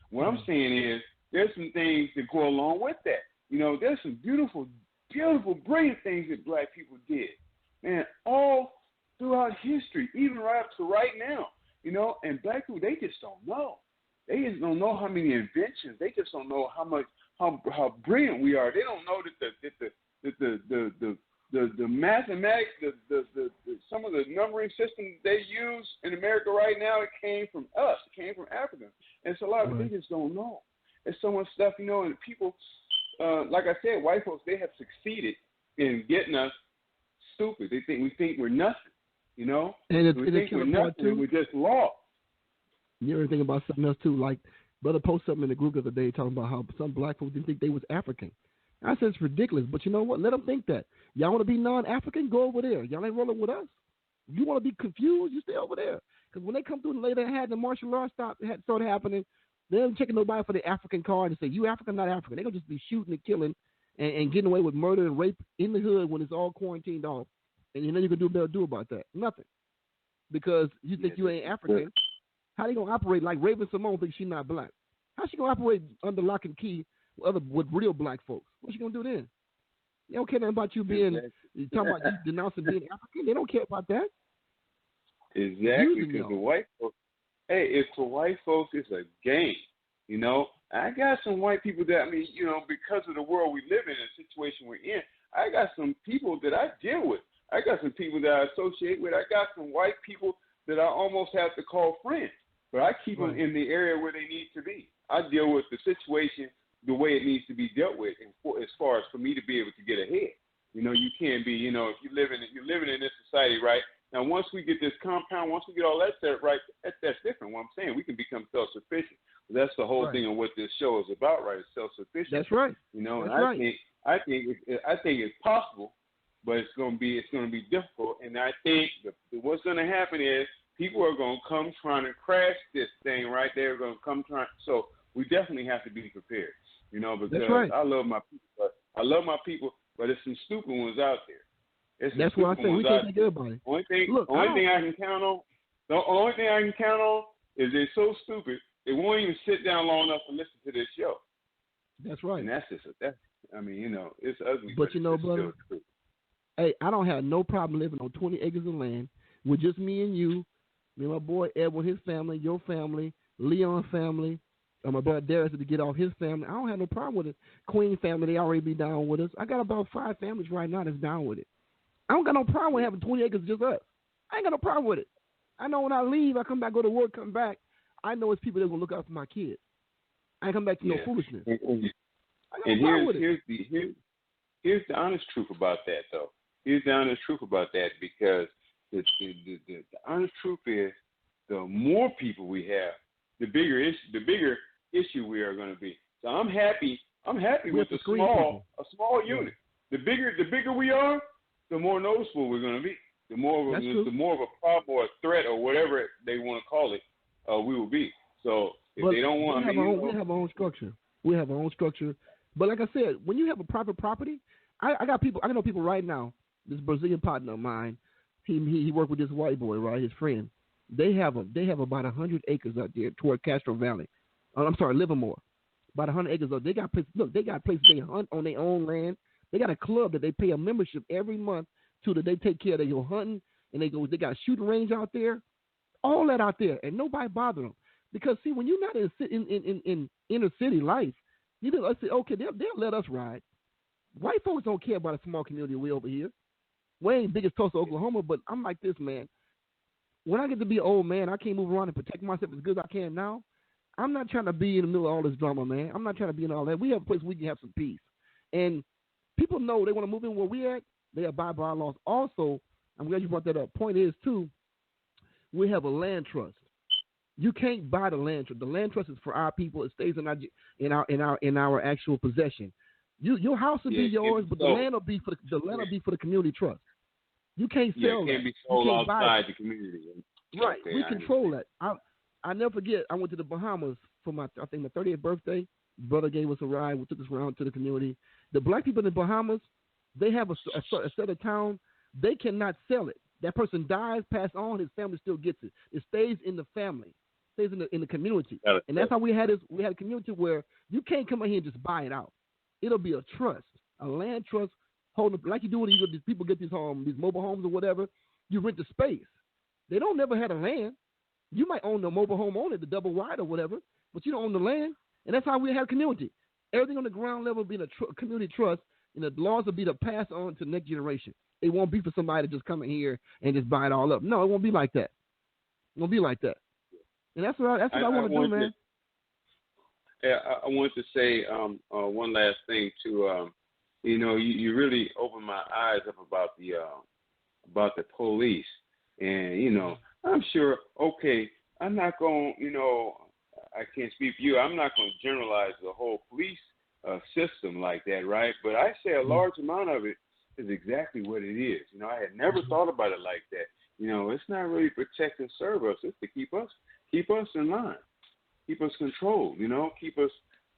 What I'm saying is there's some things that go along with that. There's some beautiful, beautiful, brilliant things that black people did, man, all throughout history, even right up to right now, and black people, they just don't know. They just don't know how many inventions. They just don't know how brilliant we are. They don't know that the mathematics, some of the numbering systems they use in America right now, it came from us. It came from Africa. And so a lot of they just don't know. There's so much stuff, and people, like I said, white folks, they have succeeded in getting us stupid. We think we're nothing, And we think we're nothing, and we're just lost. You ever think about something else too? Like, brother posted something in the group the other day talking about how some black folks didn't think they was African. I said it's ridiculous, but you know what? Let them think that. Y'all want to be non-African? Go over there. Y'all ain't rolling with us. You want to be confused? You stay over there. Because when they come through and later had the martial law started happening, they don't checking nobody for the African card and say, you African, not African. They're going to just be shooting and killing and getting away with murder and rape in the hood when it's all quarantined off. And you know you can do about that? Nothing. Because you think you ain't African. How they going to operate like Raven Simone thinks she's not black? How's she going to operate under lock and key with real black folks? What's she going to do then? They don't care nothing about you being, you talking about you denouncing being African. They don't care about that. Exactly, because the white folks, it's for white folks, it's a game. I got some white people that, because of the world we live in, the situation we're in, I got some people that I deal with. I got some people that I associate with. I got some white people that I almost have to call friends, but I keep them in the area where they need to be. I deal with the situation the way it needs to be dealt with, as far as for me to be able to get ahead. You can't be, if you're living in this society, right? Now, once we get this compound, once we get all that set right, that's different. What I'm saying, we can become self-sufficient. That's the whole thing of what this show is about, right? It's self-sufficient. That's right. I think it's possible, but it's going to be difficult. And I think what's going to happen is people are going to come trying to crash this thing, right? They're going to come trying. So we definitely have to be prepared, because I love my people, but there's some stupid ones out there. That's what I say. We can't take everybody. The only thing I can count on is they're so stupid they won't even sit down long enough to listen to this show. That's right. And that's it's ugly. But brother, hey, I don't have no problem living on 20 acres of land with just me and you, me and my boy Edwin, his family, your family, Leon's family, and my brother Darius to get off his family. I don't have no problem with it. Queen family, they already be down with us. I got about 5 families right now that's down with it. I don't got no problem with having 20 acres just us. I ain't got no problem with it. I know when I leave, I come back, go to work, come back, I know it's people that will look out for my kids. I ain't come back to no foolishness. Here's the honest truth about that, though. Here's the honest truth about that, because the honest truth is the more people we have, the bigger issue we are going to be. So I'm happy with a small unit. The bigger we are, the more noticeable we're going to be. The more of a problem or a threat or whatever they want to call it, we will be. So if they don't want we have our own structure. We have our own structure. But like I said, when you have a private property, I got people. I know people right now. This Brazilian partner of mine, he worked with this white boy, right? His friend. They have about 100 acres out there toward Castro Valley. I'm sorry, Livermore. About 100 acres. They got places. Look, they got places they hunt on their own land. They got a club that they pay a membership every month to that they take care of. They go hunting and they got a shooting range out there. All that out there, and nobody bother them because see, when you're not in inner city life, you know, let's say okay, they'll let us ride. White folks don't care about a small community way over here. We ain't big as Tulsa, Oklahoma, but I'm like this, man. When I get to be an old man, I can't move around and protect myself as good as I can now. I'm not trying to be in the middle of all this drama, man. I'm not trying to be in all that. We have a place we can have some peace. And people know they want to move in where we at. They abide by our laws. Also, I'm glad you brought that up. Point is, too, we have a land trust. You can't buy the land trust. The land trust is for our people. It stays in our actual possession. Your house will be yours, but the land will be for the community trust. You can't sell that. It can't be sold outside the community. Right. Okay, we control that. I never forget, I went to the Bahamas for my 30th birthday. Brother gave us a ride. We took us around to the community. The black people in the Bahamas, they have a set of town. They cannot sell it. That person dies, pass on, his family still gets it. It stays in the family, stays in the community. And that's how we had this. We had a community where you can't come in here and just buy it out. It'll be a trust, a land trust, holding like you do when these people get these mobile homes or whatever. You rent the space. They don't never had a land. You might own the mobile home on it, the double wide or whatever, but you don't own the land. And that's how we have community. Everything on the ground level will be in a community trust, and the laws will be to pass on to the next generation. It won't be for somebody to just come in here and just buy it all up. No, it won't be like that. It won't be like that. And that's what I want to do, man. I want to say one last thing too. You really opened my eyes up about the police, and I'm sure. Okay, I'm not going. I can't speak for you. I'm not going to generalize the whole police system like that, right? But I say a large amount of it is exactly what it is. I had never thought about it like that. It's not really protect and serve us. It's to keep us in line, keep us controlled. Keep us.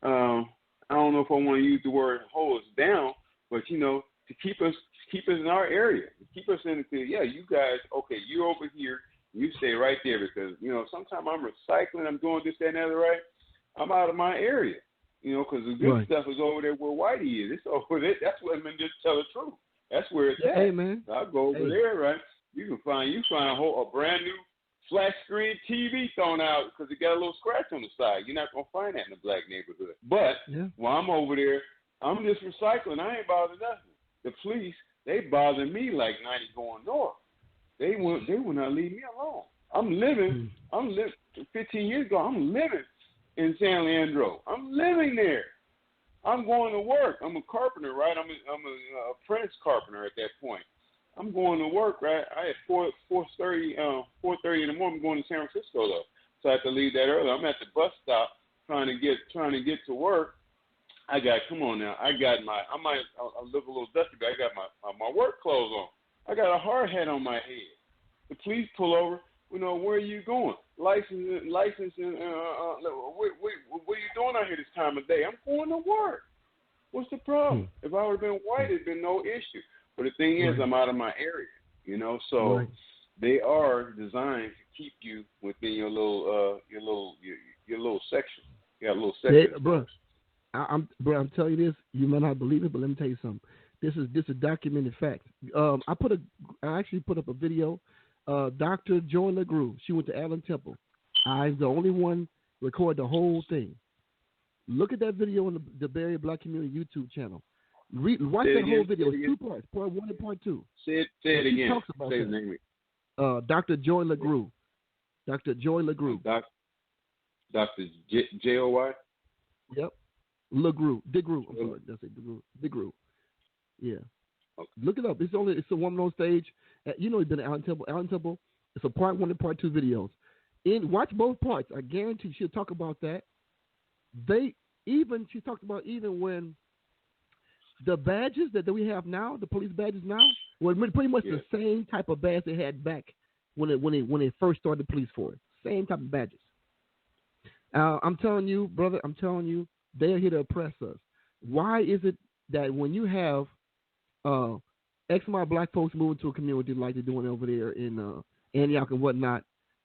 I don't know if I want to use the word hold us down, but to keep us in our area, to keep us in the you guys. Okay, you're over here. You stay right there because sometimes I'm recycling. I'm doing this, that, and the other. Right. I'm out of my area. Because the good stuff is over there where Whitey is. It's over there. That's what I mean. Just tell the truth. That's where it's at. Hey, man. So I'll go over there, right? You find a brand new flat screen TV thrown out because it got a little scratch on the side. You're not gonna find that in a black neighborhood. But while I'm over there, I'm just recycling. I ain't bothered nothing. The police, they bother me like 90 going north. They will not leave me alone. I'm living 15 years ago. I'm living in San Leandro. I'm living there. I'm going to work. I'm a carpenter, right? I'm a apprentice carpenter at that point. I'm going to work, right? I had 4:30 in the morning. I'm going to San Francisco though, so I have to leave that early. I'm at the bus stop trying to get to work. I live a little dusty, but I got my work clothes on. I got a hard hat on my head. The police pull over. Where are you going? License. What are you doing out here this time of day? I'm going to work. What's the problem? If I would have been white, it'd been no issue. But the thing is, I'm out of my area, so they are designed to keep you within your little section. You got a little section. Bro, I'm telling you this. You might not believe it, but let me tell you something. This is a documented fact. I actually put up a video. Dr. Joy LaGrue, she went to Allen Temple. I'm the only one record the whole thing. Look at that video on the Barry Black Community YouTube channel. Watch that whole video. It's 2 parts, part 1 and part 2. Say it again. Talks about say his name. Dr. Joy LaGrue. Dr. Joy LaGrue. Dr. J-O-Y? Yep. LaGrue. DeGrue. I'm sorry. That's it. DeGrue. Yeah. Okay. Look it up. It's a woman on stage. He's been at Allen Temple. Allen Temple. It's a part 1 and part 2 videos. Watch both parts. I guarantee she'll talk about that. She talked about even when the badges that we have now, the police badges now, were pretty much the same type of badge they had back when they first started the police force. Same type of badges. I'm telling you, brother. I'm telling you, they are here to oppress us. Why is it that when you have X amount of black folks moving to a community like they're doing over there in Antioch and whatnot,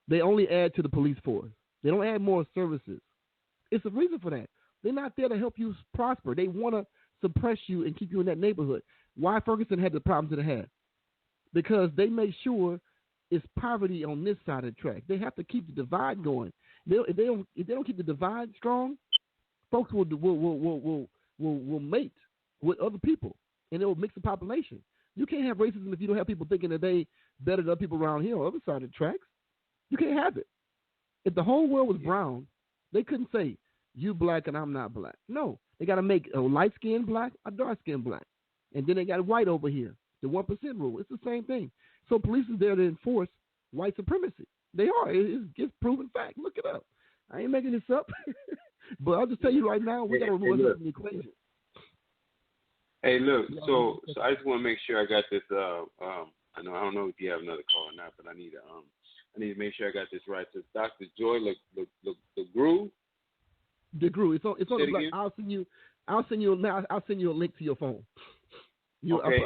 they only add to the police force. They don't add more services. It's a reason for that. They're not there to help you prosper. They want to suppress you and keep you in that neighborhood. Why Ferguson had the problems that it had? Because they make sure it's poverty on this side of the track. They have to keep the divide going. If they don't keep the divide strong, folks will mate with other people, and it will mix the population. You can't have racism if you don't have people thinking that they better than other people around here on the other side of the tracks. You can't have it. If the whole world was brown, they couldn't say, you black and I'm not black. No, they got to make a light-skinned black, a dark-skinned black. And then they got white over here, the 1% rule. It's the same thing. So police is there to enforce white supremacy. They are. It's proven fact. Look it up. I ain't making this up. But I'll just tell you right now, we got to remove it from the equation. Hey, look, so I just want to make sure I got this. I don't know if you have another call or not, but I need to make sure I got this right. So Dr. Joy LeGroux. DeGroux. It's on the black. I'll send you a link to your phone. Okay,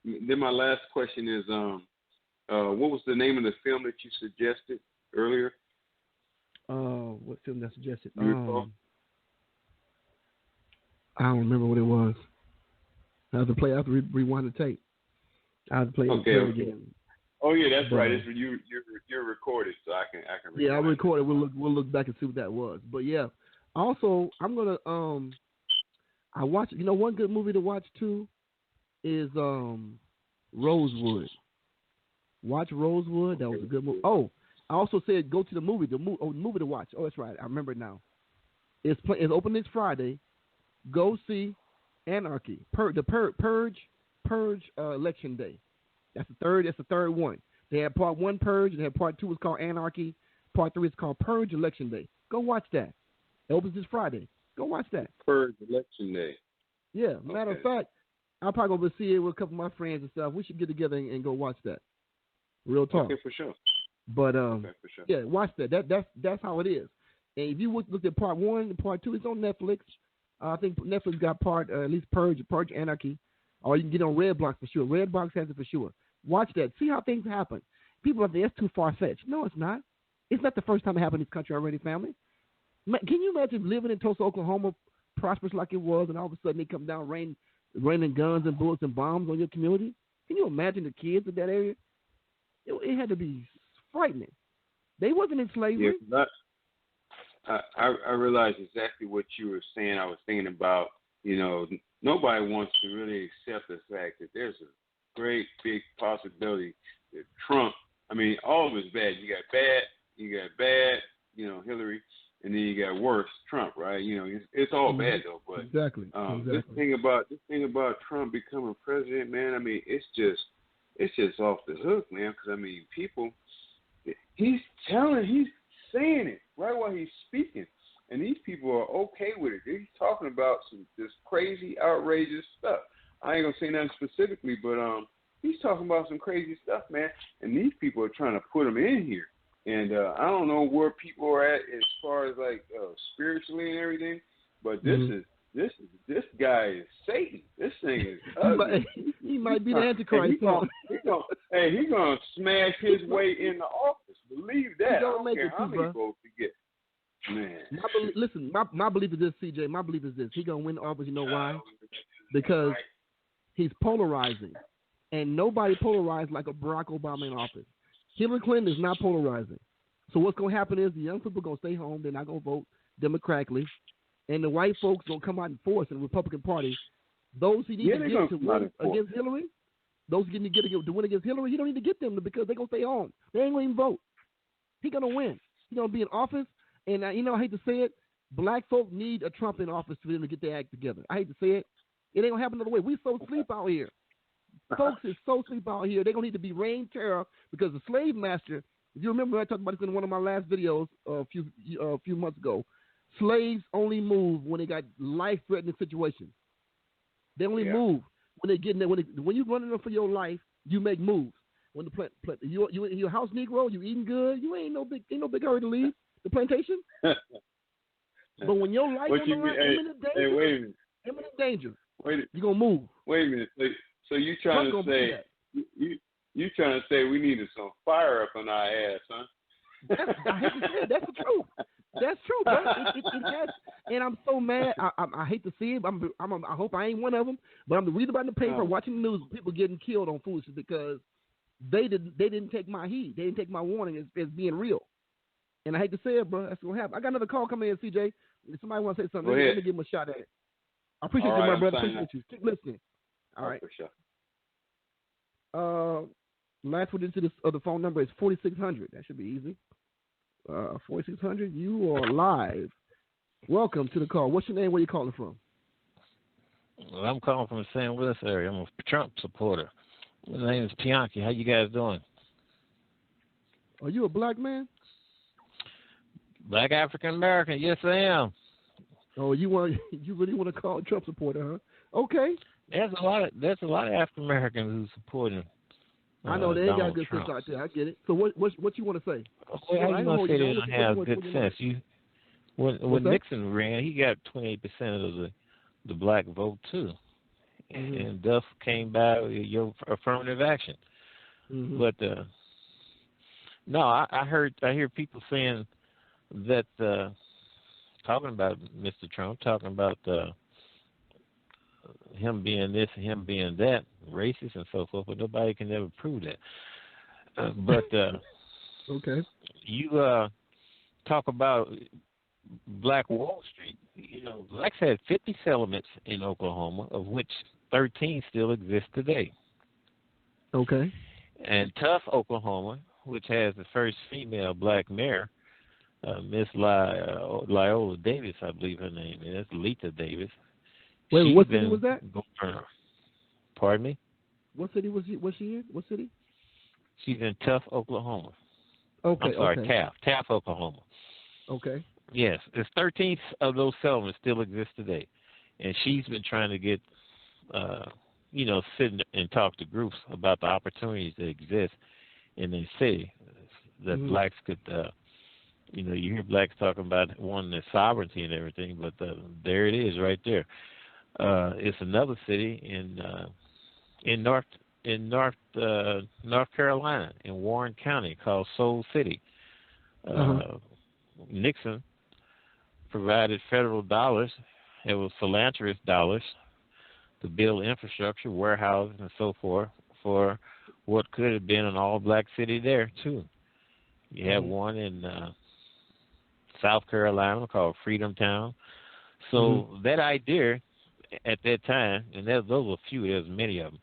then my last question is, what was the name of the film that you suggested earlier? What film that I suggested? I don't remember what it was. I have to rewind the tape. I have to play it again. Oh yeah, that's right. It's you're recorded, so I can. Yeah, I recorded. We'll look back and see what that was. But yeah, also I'm gonna I watch. You know, one good movie to watch too is Rosewood. Watch Rosewood. That was a good movie. Oh, I also said go to the movie. The movie to watch. Oh, that's right. I remember it now. It's open this Friday. Go see Anarchy. Purge Election Day. That's the third one. They had part 1 Purge. They had part 2 is called Anarchy. Part 3 is called Purge Election Day. Go watch that. It opens this Friday. Go watch that. Purge Election Day. Yeah. Matter of fact, I'll probably go see it with a couple of my friends and stuff. We should get together and go watch that. Real talk. Okay, for sure. But for sure. Yeah, watch that. That's how it is. And if you look at part 1 and part 2, it's on Netflix. I think Netflix got at least Purge Anarchy. Or you can get on Redbox for sure. Redbox has it for sure. Watch that. See how things happen. People are that's too far-fetched. No, it's not. It's not the first time it happened in this country already, family. Can you imagine living in Tulsa, Oklahoma, prosperous like it was, and all of a sudden they come down raining guns and bullets and bombs on your community? Can you imagine the kids in that area? It had to be frightening. They wasn't in slavery. Yeah, I realized exactly what you were saying. I was thinking about, nobody wants to really accept the fact that there's a great big possibility that Trump, all of it's bad. You got bad, Hillary, and then you got worse, Trump, right? It's all bad though. But exactly. This thing about Trump becoming president, man, it's just off the hook, man. Because people, he's saying it right while he's speaking. And these people are okay with it. He's talking about this crazy, outrageous stuff. I ain't going to say nothing specifically, but he's talking about some crazy stuff, man. And these people are trying to put him in here. And I don't know where people are at as far as spiritually and everything, but this guy is Satan. This thing is ugly. He might be the Antichrist. He's gonna smash his way in the office. Believe that. I don't care how many votes he gets. Man. My belief is this, CJ. My belief is this. He's going to win the office. You know why? Because he's polarizing. And nobody polarized like a Barack Obama in office. Hillary Clinton is not polarizing. So what's going to happen is the young people are going to stay home. They're not going to vote democratically. And the white folks are going to come out in force in the Republican Party. Those he needs to get to win against Hillary, those he need to get to win against Hillary, he don't need to get them because they're going to stay home. They ain't going to even vote. He's going to win. He's going to be in office. And, I hate to say it, black folk need a Trump in office for them to get their act together. I hate to say it. It ain't going to happen another way. We so sleep out here. Folks is so sleep out here. They're going to need to be reign terror because the slave master, if you remember I talked about this in one of my last videos a few months ago, slaves only move when they got life-threatening situations. They only move when they get in there. When you're running them for your life, you make moves. When you're a house Negro, you eating good, you ain't no big hurry to leave the plantation. But when your life on the line, imminent danger, you're gonna move. Wait a minute. So you trying to say you trying to say we needed some fire up in our ass, huh? I hate to say it. That's the truth. That's true, bro. It has, and I'm so mad. I hate to see it. I hope I ain't one of them. But I'm reading about in the paper, watching the news, people getting killed on foolishness because they didn't take my heed. They didn't take my warning as being real. And I hate to say it, bro. That's what happened. I got another call coming in, CJ. If somebody want to say something, let me give them a shot at it. I appreciate you, my brother. Appreciate you. Keep listening. All right. For sure. Last one into the phone number is 4600. That should be easy. 4600. You are live. Welcome to the call. What's your name? Where you calling from? Well, I'm calling from the St. Louis area. I'm a Trump supporter. My name is Bianchi. How you guys doing? Are you a black man? Black African American. Yes, I am. Oh, you really want to call a Trump supporter, huh? Okay. There's a lot of African Americans who support him. I know they ain't got good Trump. sense out there. I get it. So what you want to say? Well, how you gonna say they don't have good sense? When Nixon ran, he got 28% of the black vote too, and thus came by your affirmative action. But no, I hear people saying that talking about Mr. Trump, talking about him being this and him being that, racist and so forth, but nobody can ever prove that. But okay, you talk about Black Wall Street. You know, blacks had 50 settlements in Oklahoma, of which 13 still exist today. Okay. And Tough, Oklahoma, which has the first female black mayor, Miss Liola Davis, I believe her name is, Lita Davis. Wait, what city was that? Pardon me? What city was she in? What city? She's in Tough, Oklahoma. Okay. I'm sorry, Taft, Oklahoma. Okay. Yes, there's 13 of those settlements still exist today, and she's been trying to get, sit and talk to groups about the opportunities that exist in the city that blacks could. You hear blacks talking about wanting their sovereignty and everything, but there it is, right there. It's another city in North Carolina, in Warren County, called Soul City. Nixon provided federal dollars. It was philanthropist dollars to build infrastructure, warehouses, and so forth for what could have been an all-black city there too. You have one in South Carolina called Freedom Town. So that idea at that time, and those were few, there's many of them.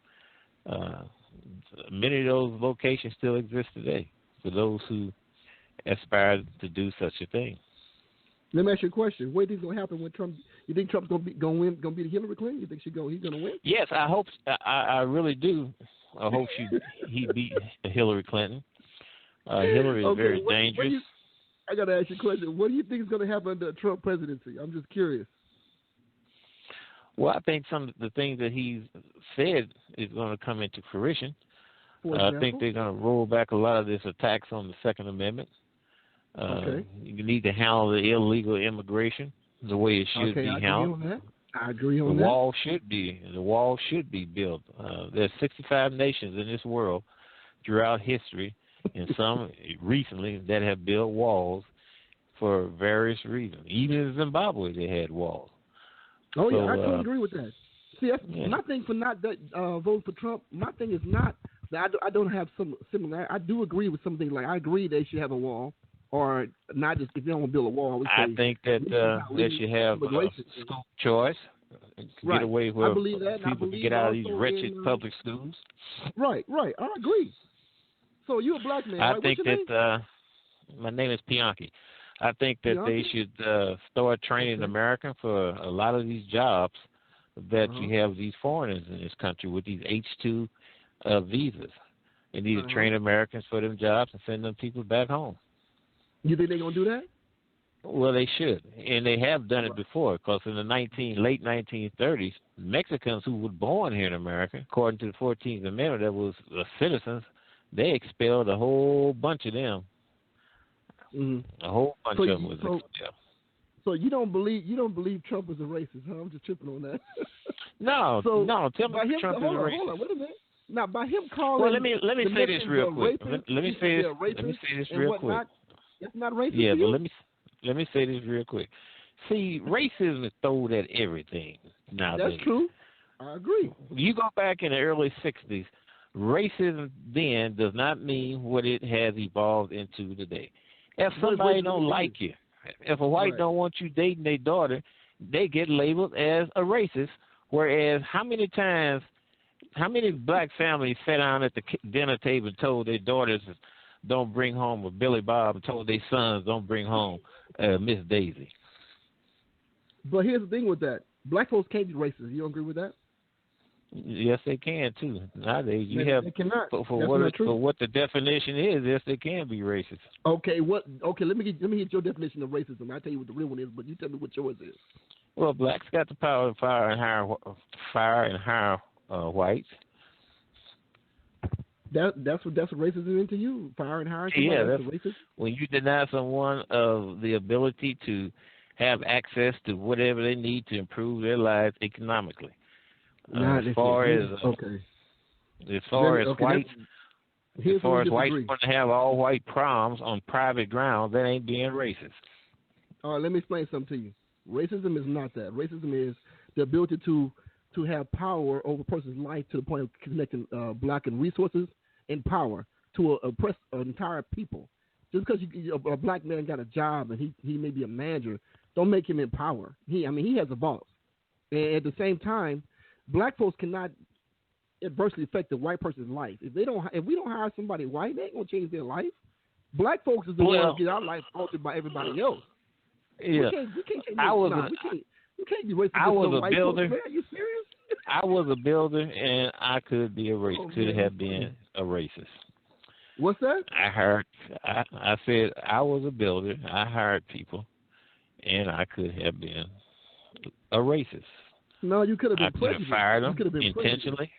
Many of those locations still exist today for those who aspire to do such a thing. Let me ask you a question. What do you think is going to happen when Trump? You think Trump's going to beat Hillary Clinton? You think he's going to win? Yes, I hope. I really do. I hope he beat Hillary Clinton. Hillary is very dangerous. I got to ask you a question. What do you think is going to happen under the Trump presidency? I'm just curious. Well, I think some of the things that he's said is going to come into fruition. I think they're going to roll back a lot of this attacks on the Second Amendment. You need to handle the illegal immigration the way it should be handled. I agree on that. The wall should be built. There's 65 nations in this world throughout history, and some recently that have built walls for various reasons. Even in Zimbabwe, they had walls. Oh, yeah, I totally agree with that. See, that's my thing for not voting for Trump. My thing is not that I don't have some similar. I do agree with some things. Like, I agree they should have a wall, or not just if they don't want to build a wall. I think that they should have school choice. Get away with I believe that. People get out of these wretched public schools. Right. I agree. So you're a black man. I think that my name is Bianchi. I think that they should start training Americans for a lot of these jobs that you have these foreigners in this country with these H-2 visas. They need to train Americans for them jobs and send them people back home. You think they're going to do that? Well, they should, and they have done it before, because in the late 1930s, Mexicans who were born here in America, according to the 14th Amendment, that was citizens, they expelled a whole bunch of them. A whole bunch of them was expelled. So you don't believe Trump is a racist, huh? I'm just tripping on that. No, no. Tell me Trump is a racist. Hold on, wait a minute. Now, by him calling, well, let me say this real quick. Let me say this real quick. It's not racist. Yeah, to you? but let me say this real quick. See, racism is thrown at everything nowadays. That's true. I agree. You go back in the early '60s, racism then does not mean what it has evolved into today. If somebody don't like you, if a white don't want you dating their daughter, they get labeled as a racist. Whereas, how many black families sat down at the dinner table and told their daughters don't bring home a Billy Bob and told their sons don't bring home Miss Daisy? But here's the thing with that. Black folks can't be racist. You don't agree with that? Yes, they can too. Nowadays, they cannot. For what the definition is, yes, they can be racist. Okay, let me get your definition of racism. I'll tell you what the real one is, but you tell me what yours is. Well, blacks got the power to fire and hire whites. That's what racism is to you. Fire and hire somebody. Yeah, that's racist. When you deny someone of the ability to have access to whatever they need to improve their lives economically. As far as whites want to have all white proms on private grounds, that ain't being racist. All right, let me explain something to you. Racism is not that. Racism is the ability to have power over a person's life to the point of connecting blocking resources and power to oppress an entire people. Just because a black man got a job and he may be a manager, don't make him in power. He has a boss. And at the same time, black folks cannot adversely affect the white person's life. If we don't hire somebody white, they ain't gonna change their life. Black folks is the ones get our life altered by everybody else. Yeah, we can't be racist. I was a builder. Man, are you serious? I was a builder, and I could be a racist. Could have been a racist. What's that? I said I was a builder. I hired people, and I could have been a racist. No, you could have been prejudiced. I could have fired them intentionally.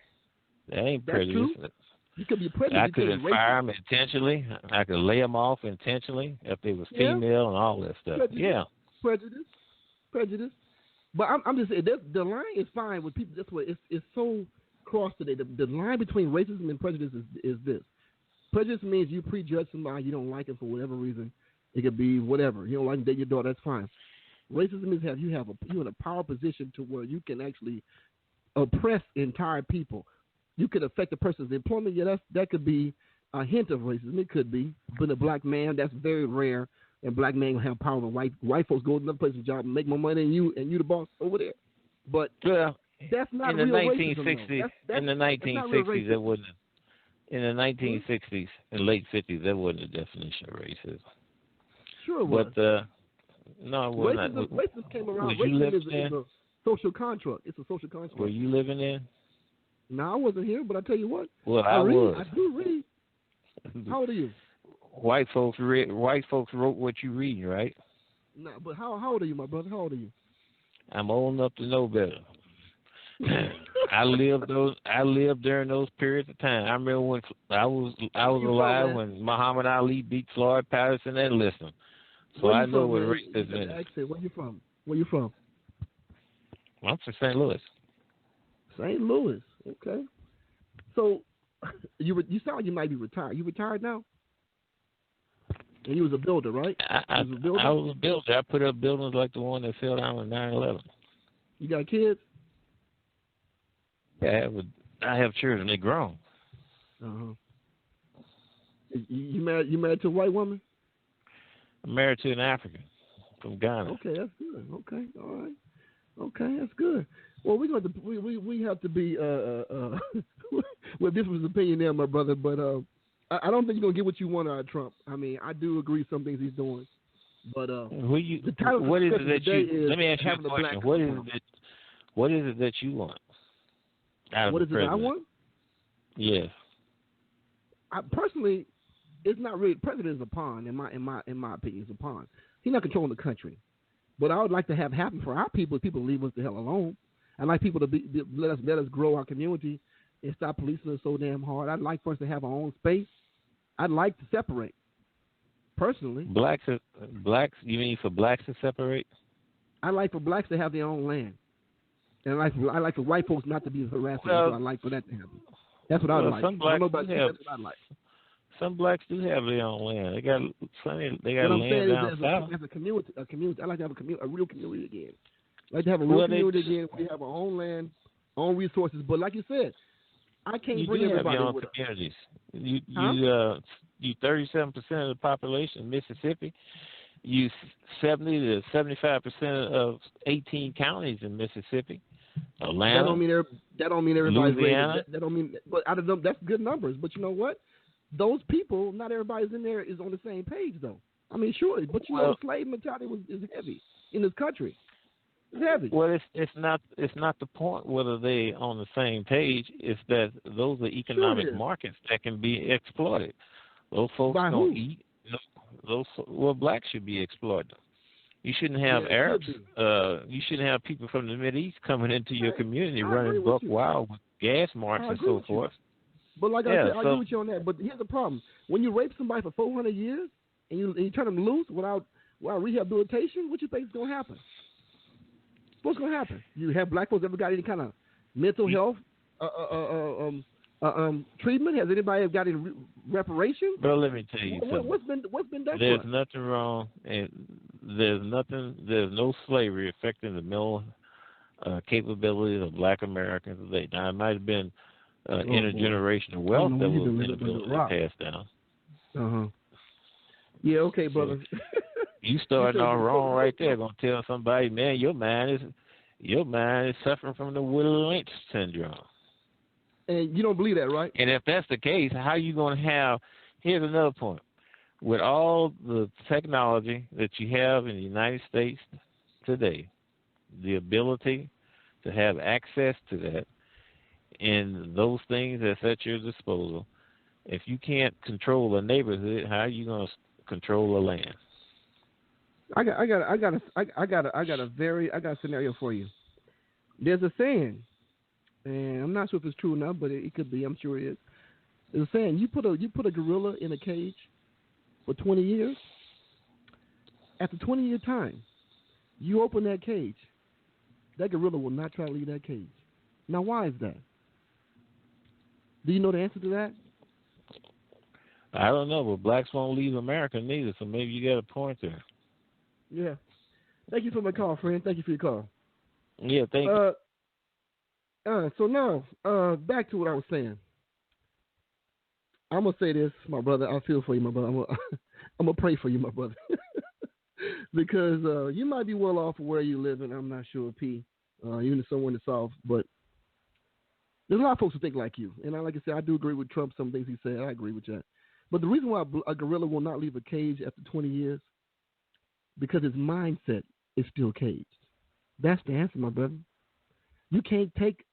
That ain't prejudice. You could be prejudiced. I could have fired them intentionally. I could lay them off intentionally if they was female and all that stuff. Prejudice. But I'm just saying the line is fine with people. That's what it's so cross today. The line between racism and prejudice is this. Prejudice means you prejudge somebody, you don't like it for whatever reason. It could be whatever. You don't like to date your daughter, that's fine. Racism is you're in a power position to where you can actually oppress entire people. You could affect a person's employment. Yeah, that could be a hint of racism. It could be. But a black man, that's very rare. And black men will have power. White folks go to another person's job and make more money than you, and you the boss over there. But that's not in the real 1960s. racism, in the 1960s, that wasn't. In the 1960s and late 50s, that wasn't the definition of racism. Sure it was. But no, it was not. Racism came around. Racism is a social construct. It's a social construct. Were you living there? No, I wasn't here, but I tell you what. Well, I was. I do read. How old are you? White folks wrote what you read, right? No, but how old are you, my brother? How old are you? I'm old enough to know better. I lived during those periods of time. I remember when I was alive when Muhammad Ali beat Floyd Patterson and listened. So I know what racism is. Where you from? Where you from? I'm from St. Louis. St. Louis. Okay. So you sound like you might be retired. You retired now? And you was a builder, right? I was a builder. I put up buildings like the one that fell down in 9/11. You got kids? Yeah, I have children. They're grown. You married to a white woman? I'm married to an African from Ghana. Okay, that's good. Okay, all right. Okay, that's good. Well, we have to be with different opinion there, my brother. But I don't think you're gonna get what you want out of Trump. I mean, I do agree with some things he's doing, but what is it that you? Let me ask you a question. What is it that you want? What is it that I want? Yes. Personally, it's not really. President is a pawn in my opinion. He's a pawn. He's not controlling the country. But I would like to have happen for our people. People leave us the hell alone. I'd like people to let us grow our community and stop policing us so damn hard. I'd like for us to have our own space. I'd like to separate. Personally. Blacks. You mean for blacks to separate? I like for blacks to have their own land, and I like for white folks not to be harassed. So I like for that to happen. That's what I like. Some blacks that's what I like. Some blacks do have their own land. They got plenty. They got what I'm land saying down is south. as a community. I like to have a real community again. I like to have a real community again. We have our own land, own resources. But like you said, I can't bring everybody have your own with communities. us. You 37% of the population of Mississippi. You 70 to 75% of 18 counties in Mississippi. Atlanta. That don't mean everybody's Louisiana. That don't mean. But out of them, that's good numbers. But you know what? Those people, not everybody's in there is on the same page, though. I mean, sure, but the slave mentality is heavy in this country. It's heavy. Well, it's not the point whether they on the same page. It's that those are economic markets that can be exploited. Those folks don't eat. Blacks should be exploited. You shouldn't have Arabs. You shouldn't have people from the Mideast coming into your community running buck wild with gas marks and so forth. But like I said, I agree with you on that. But here's the problem: when you rape somebody for 400 years and you turn them loose without rehabilitation, what you think is going to happen? What's going to happen? You have black folks ever got any kind of mental health treatment? Has anybody ever got any reparations? Bro, let me tell you something. What's been done? There's nothing wrong, and there's no slavery affecting the mental capabilities of Black Americans today. Now, it might have been intergenerational wealth that was inability to pass down. Yeah, okay, brother. You starting all wrong right there. Gonna tell somebody, man, your mind is suffering from the Willie Lynch syndrome. And you don't believe that, right? And if that's the case, how you gonna have? Here's another point. With all the technology that you have in the United States today, the ability to have access to that and those things that's at your disposal, if you can't control a neighborhood, how are you going to control the land? I got a scenario for you. There's a saying, and I'm not sure if it's true or not, but it could be. I'm sure it is. There's a saying: you put a gorilla in a cage for 20 years. After 20-year time, you open that cage. That gorilla will not try to leave that cage. Now, why is that? Do you know the answer to that? I don't know, but blacks won't leave America neither, so maybe you got a point there. Yeah. Thank you for my call, friend. Thank you for your call. Yeah, thank you. So now, back to what I was saying. I'm going to say this, my brother. I feel for you, my brother. I'm going to pray for you, my brother. Because you might be well off of where you live, and I'm not sure, P, even somewhere in the South, but there's a lot of folks who think like you. And like I said, I do agree with Trump, some things he said. I agree with that. But the reason why a gorilla will not leave a cage after 20 years, because his mindset is still caged. That's the answer, my brother. You can't take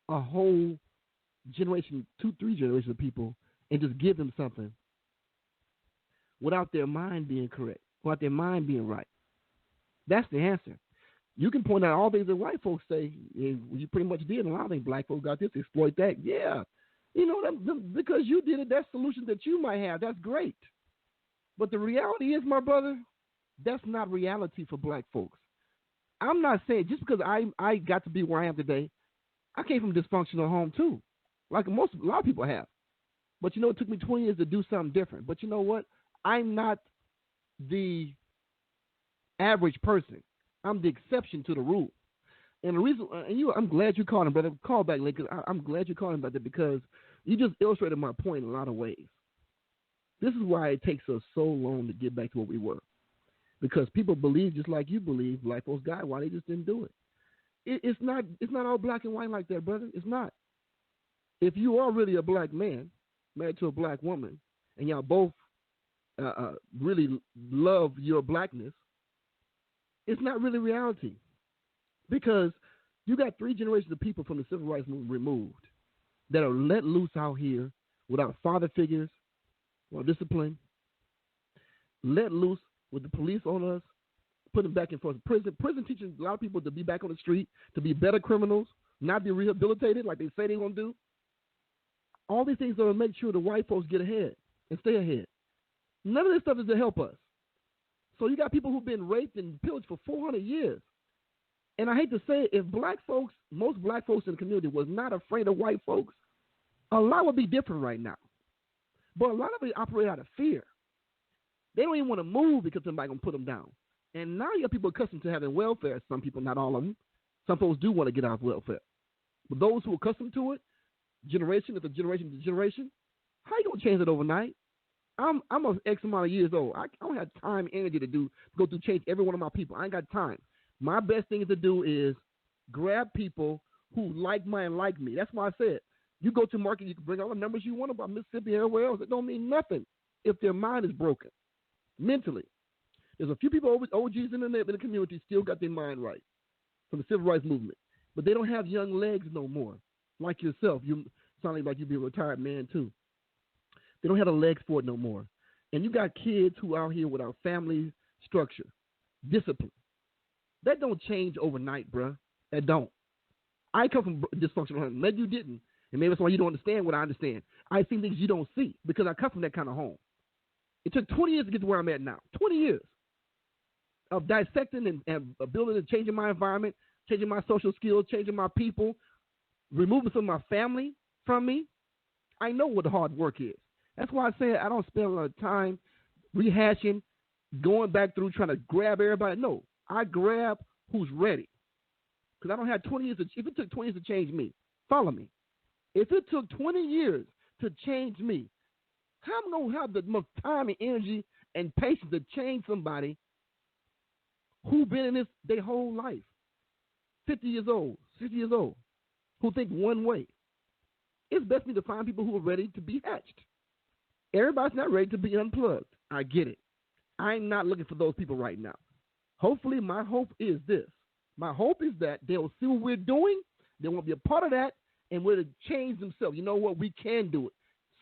a whole generation, 2-3 generations of people, and just give them something without their mind being correct, without their mind being right. That's the answer. You can point out all things that white folks say, you pretty much did, and I think black folks got this, exploit that. Yeah. You know, because you did it, that solution that you might have, that's great. But the reality is, my brother, that's not reality for black folks. I'm not saying, just because I got to be where I am today, I came from a dysfunctional home too, like a lot of people have. But you know, it took me 20 years to do something different. But you know what? I'm not the average person. I'm the exception to the rule. And the reason, I'm glad you called him, brother. Call back later. I'm glad you called him about that, because you just illustrated my point in a lot of ways. This is why it takes us so long to get back to what we were, because people believe just like you believe black folks died. Why they just didn't do it? It's not all black and white like that, brother. It's not. If you are really a black man married to a black woman, and y'all both really love your blackness, it's not really reality, because you got 3 generations of people from the civil rights movement removed that are let loose out here without father figures or discipline, let loose with the police on us, put them back in front of prison. Prison teaches a lot of people to be back on the street, to be better criminals, not be rehabilitated like they say they're going to do. All these things are to make sure the white folks get ahead and stay ahead. None of this stuff is to help us. So you got people who've been raped and pillaged for 400 years. And I hate to say it, if black folks, most black folks in the community was not afraid of white folks, a lot would be different right now. But a lot of it operate out of fear. They don't even want to move because somebody's going to put them down. And now you got people accustomed to having welfare. Some people, not all of them. Some folks do want to get off welfare. But those who are accustomed to it, generation after generation to generation, how you going to change it overnight? I'm an X amount of years old. I don't have time and energy to go through change every one of my people. I ain't got time. My best thing to do is grab people who like me. That's why I said, you go to market, you can bring all the numbers you want about Mississippi or everywhere else. It don't mean nothing if their mind is broken mentally. There's a few people, OGs in the community, still got their mind right from the civil rights movement. But they don't have young legs no more. Like yourself. You sound like you'd be a retired man, too. They don't have the legs for it no more. And you got kids who are out here without family structure, discipline. That don't change overnight, bruh. That don't. I come from dysfunctional home. Maybe you didn't. And maybe that's why you don't understand what I understand. I see things you don't see because I come from that kind of home. It took 20 years to get to where I'm at now. 20 years of dissecting and building and changing my environment, changing my social skills, changing my people, removing some of my family from me. I know what the hard work is. That's why I say I don't spend a lot of time rehashing, going back through trying to grab everybody. No, I grab who's ready. Because I don't have 20 years. If it took 20 years to change me, follow me. If it took 20 years to change me, how am I going to have the most time and energy and patience to change somebody who's been in this their whole life? 50 years old, 60 years old, who think one way. It's best for me to find people who are ready to be hatched. Everybody's not ready to be unplugged. I get it. I'm not looking for those people right now. Hopefully, my hope is this. My hope is that they'll see what we're doing. They want to be a part of that, and we'll change themselves. You know what? We can do it.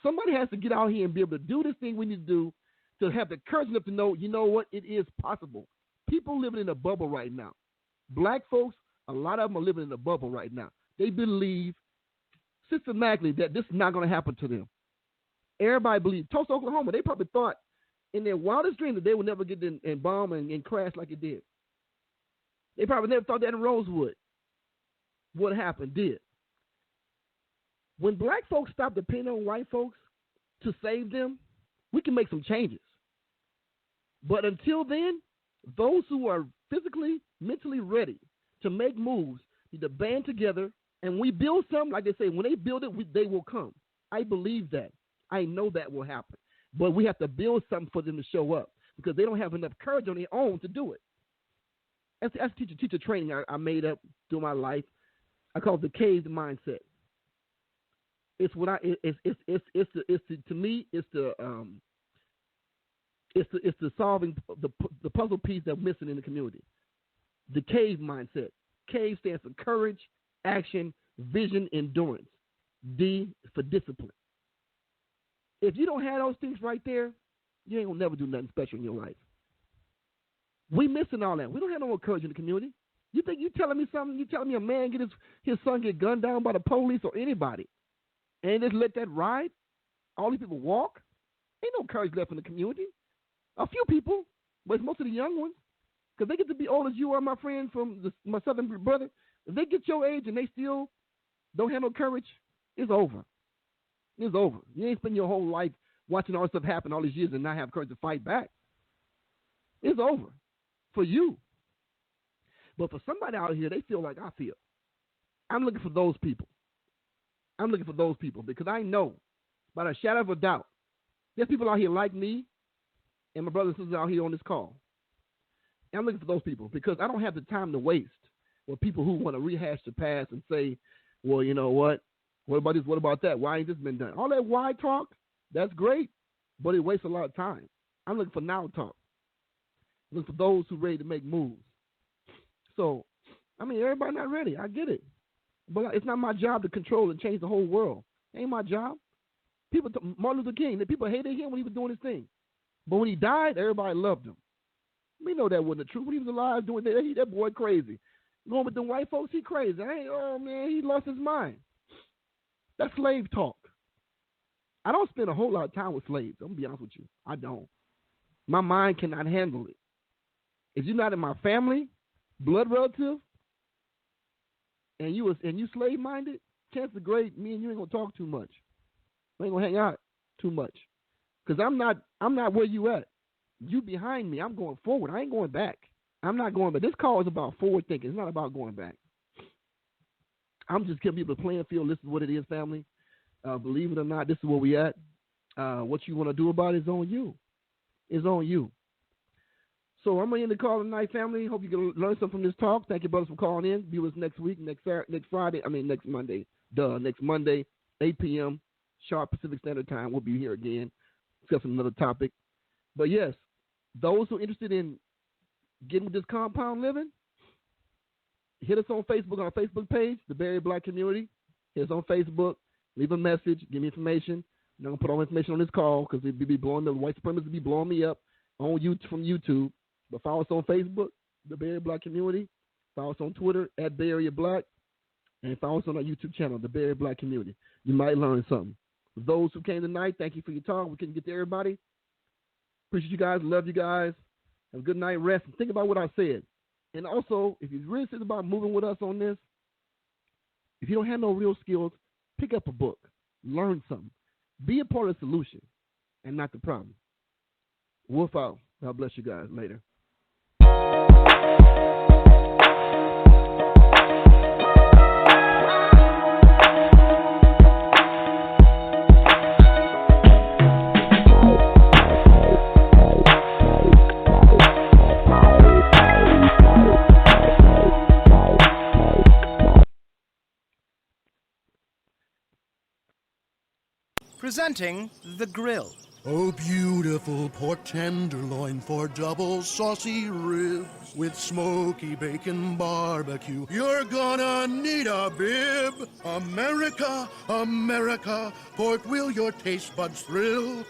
Somebody has to get out here and be able to do this thing we need to do to have the courage enough to know, you know what? It is possible. People living in a bubble right now. Black folks, a lot of them are living in a bubble right now. They believe systematically that this is not going to happen to them. Everybody believes. Tulsa, Oklahoma, they probably thought in their wildest dream that they would never get in bomb and crash like it did. They probably never thought that in Rosewood. What happened did. When black folks stop depending on white folks to save them, we can make some changes. But until then, those who are physically, mentally ready to make moves need to band together, and we build something, like they say, when they build it, they will come. I believe that. I know that will happen. But we have to build something for them to show up because they don't have enough courage on their own to do it. That's teacher training I made up through my life. I call it the cave mindset. It's what to me it's the solving the puzzle piece that's missing in the community. The cave mindset. Cave stands for courage, action, vision, endurance. D for discipline. If you don't have those things right there, you ain't gonna never do nothing special in your life. We missing all that. We don't have no more courage in the community. You think you telling me something? You telling me a man get his son get gunned down by the police or anybody, and just let that ride? All these people walk. Ain't no courage left in the community. A few people, but it's most of the young ones, because they get to be old as you are, my friend from my southern brother. If they get your age and they still don't have no courage, it's over. It's over. You ain't spend your whole life watching all this stuff happen all these years and not have courage to fight back. It's over for you. But for somebody out here, they feel like I feel. I'm looking for those people. I'm looking for those people because I know, by the shadow of a doubt, there's people out here like me and my brothers and sisters out here on this call. And I'm looking for those people because I don't have the time to waste with people who want to rehash the past and say, well, you know what? What about this? What about that? Why ain't this been done? All that why talk, that's great, but it wastes a lot of time. I'm looking for now talk. I'm looking for those who are ready to make moves. So, I mean, everybody not ready. I get it. But it's not my job to control and change the whole world. It ain't my job. Martin Luther King, the people hated him when he was doing his thing. But when he died, everybody loved him. We know that wasn't the truth. When he was alive doing that boy crazy. Going with the white folks, he crazy. Oh, man, he lost his mind. That's slave talk. I don't spend a whole lot of time with slaves. I'm going to be honest with you. I don't. My mind cannot handle it. If you're not in my family, blood relative, and you slave minded, chances are great me and you ain't gonna talk too much. We ain't gonna hang out too much. Cause I'm not where you at. You behind me. I'm going forward. I ain't going back. I'm not going back. This call is about forward thinking. It's not about going back. I'm just giving people a playing field. This is what it is, family. Believe it or not, this is where we at. What you want to do about it is on you. It's on you. So I'm going to end the call tonight, family. Hope you can learn something from this talk. Thank you, brothers, for calling in. Be with us next week, next Monday. Next Monday, 8 p.m. sharp Pacific Standard Time. We'll be here again discussing another topic. But, yes, those who are interested in getting with this compound living, hit us on Facebook, on our Facebook page, the Bay Area Black Community. Hit us on Facebook. Leave a message. Give me information. I'm not going to put all the information on this call because it'd be blowing the white supremacists would be blowing me up on YouTube, from YouTube. But follow us on Facebook, the Bay Area Black Community. Follow us on Twitter, at Bay Area Black. And follow us on our YouTube channel, the Bay Area Black Community. You might learn something. For those who came tonight, thank you for your talk. We couldn't get to everybody. Appreciate you guys. Love you guys. Have a good night. Rest. And think about what I said. And also, if you're really serious about moving with us on this, if you don't have no real skills, pick up a book. Learn something. Be a part of the solution and not the problem. Wolf out. God bless you guys. Later. Presenting The Grill. Oh, beautiful pork tenderloin for double saucy ribs with smoky bacon barbecue. You're gonna need a bib. America, America, pork will your taste buds thrill.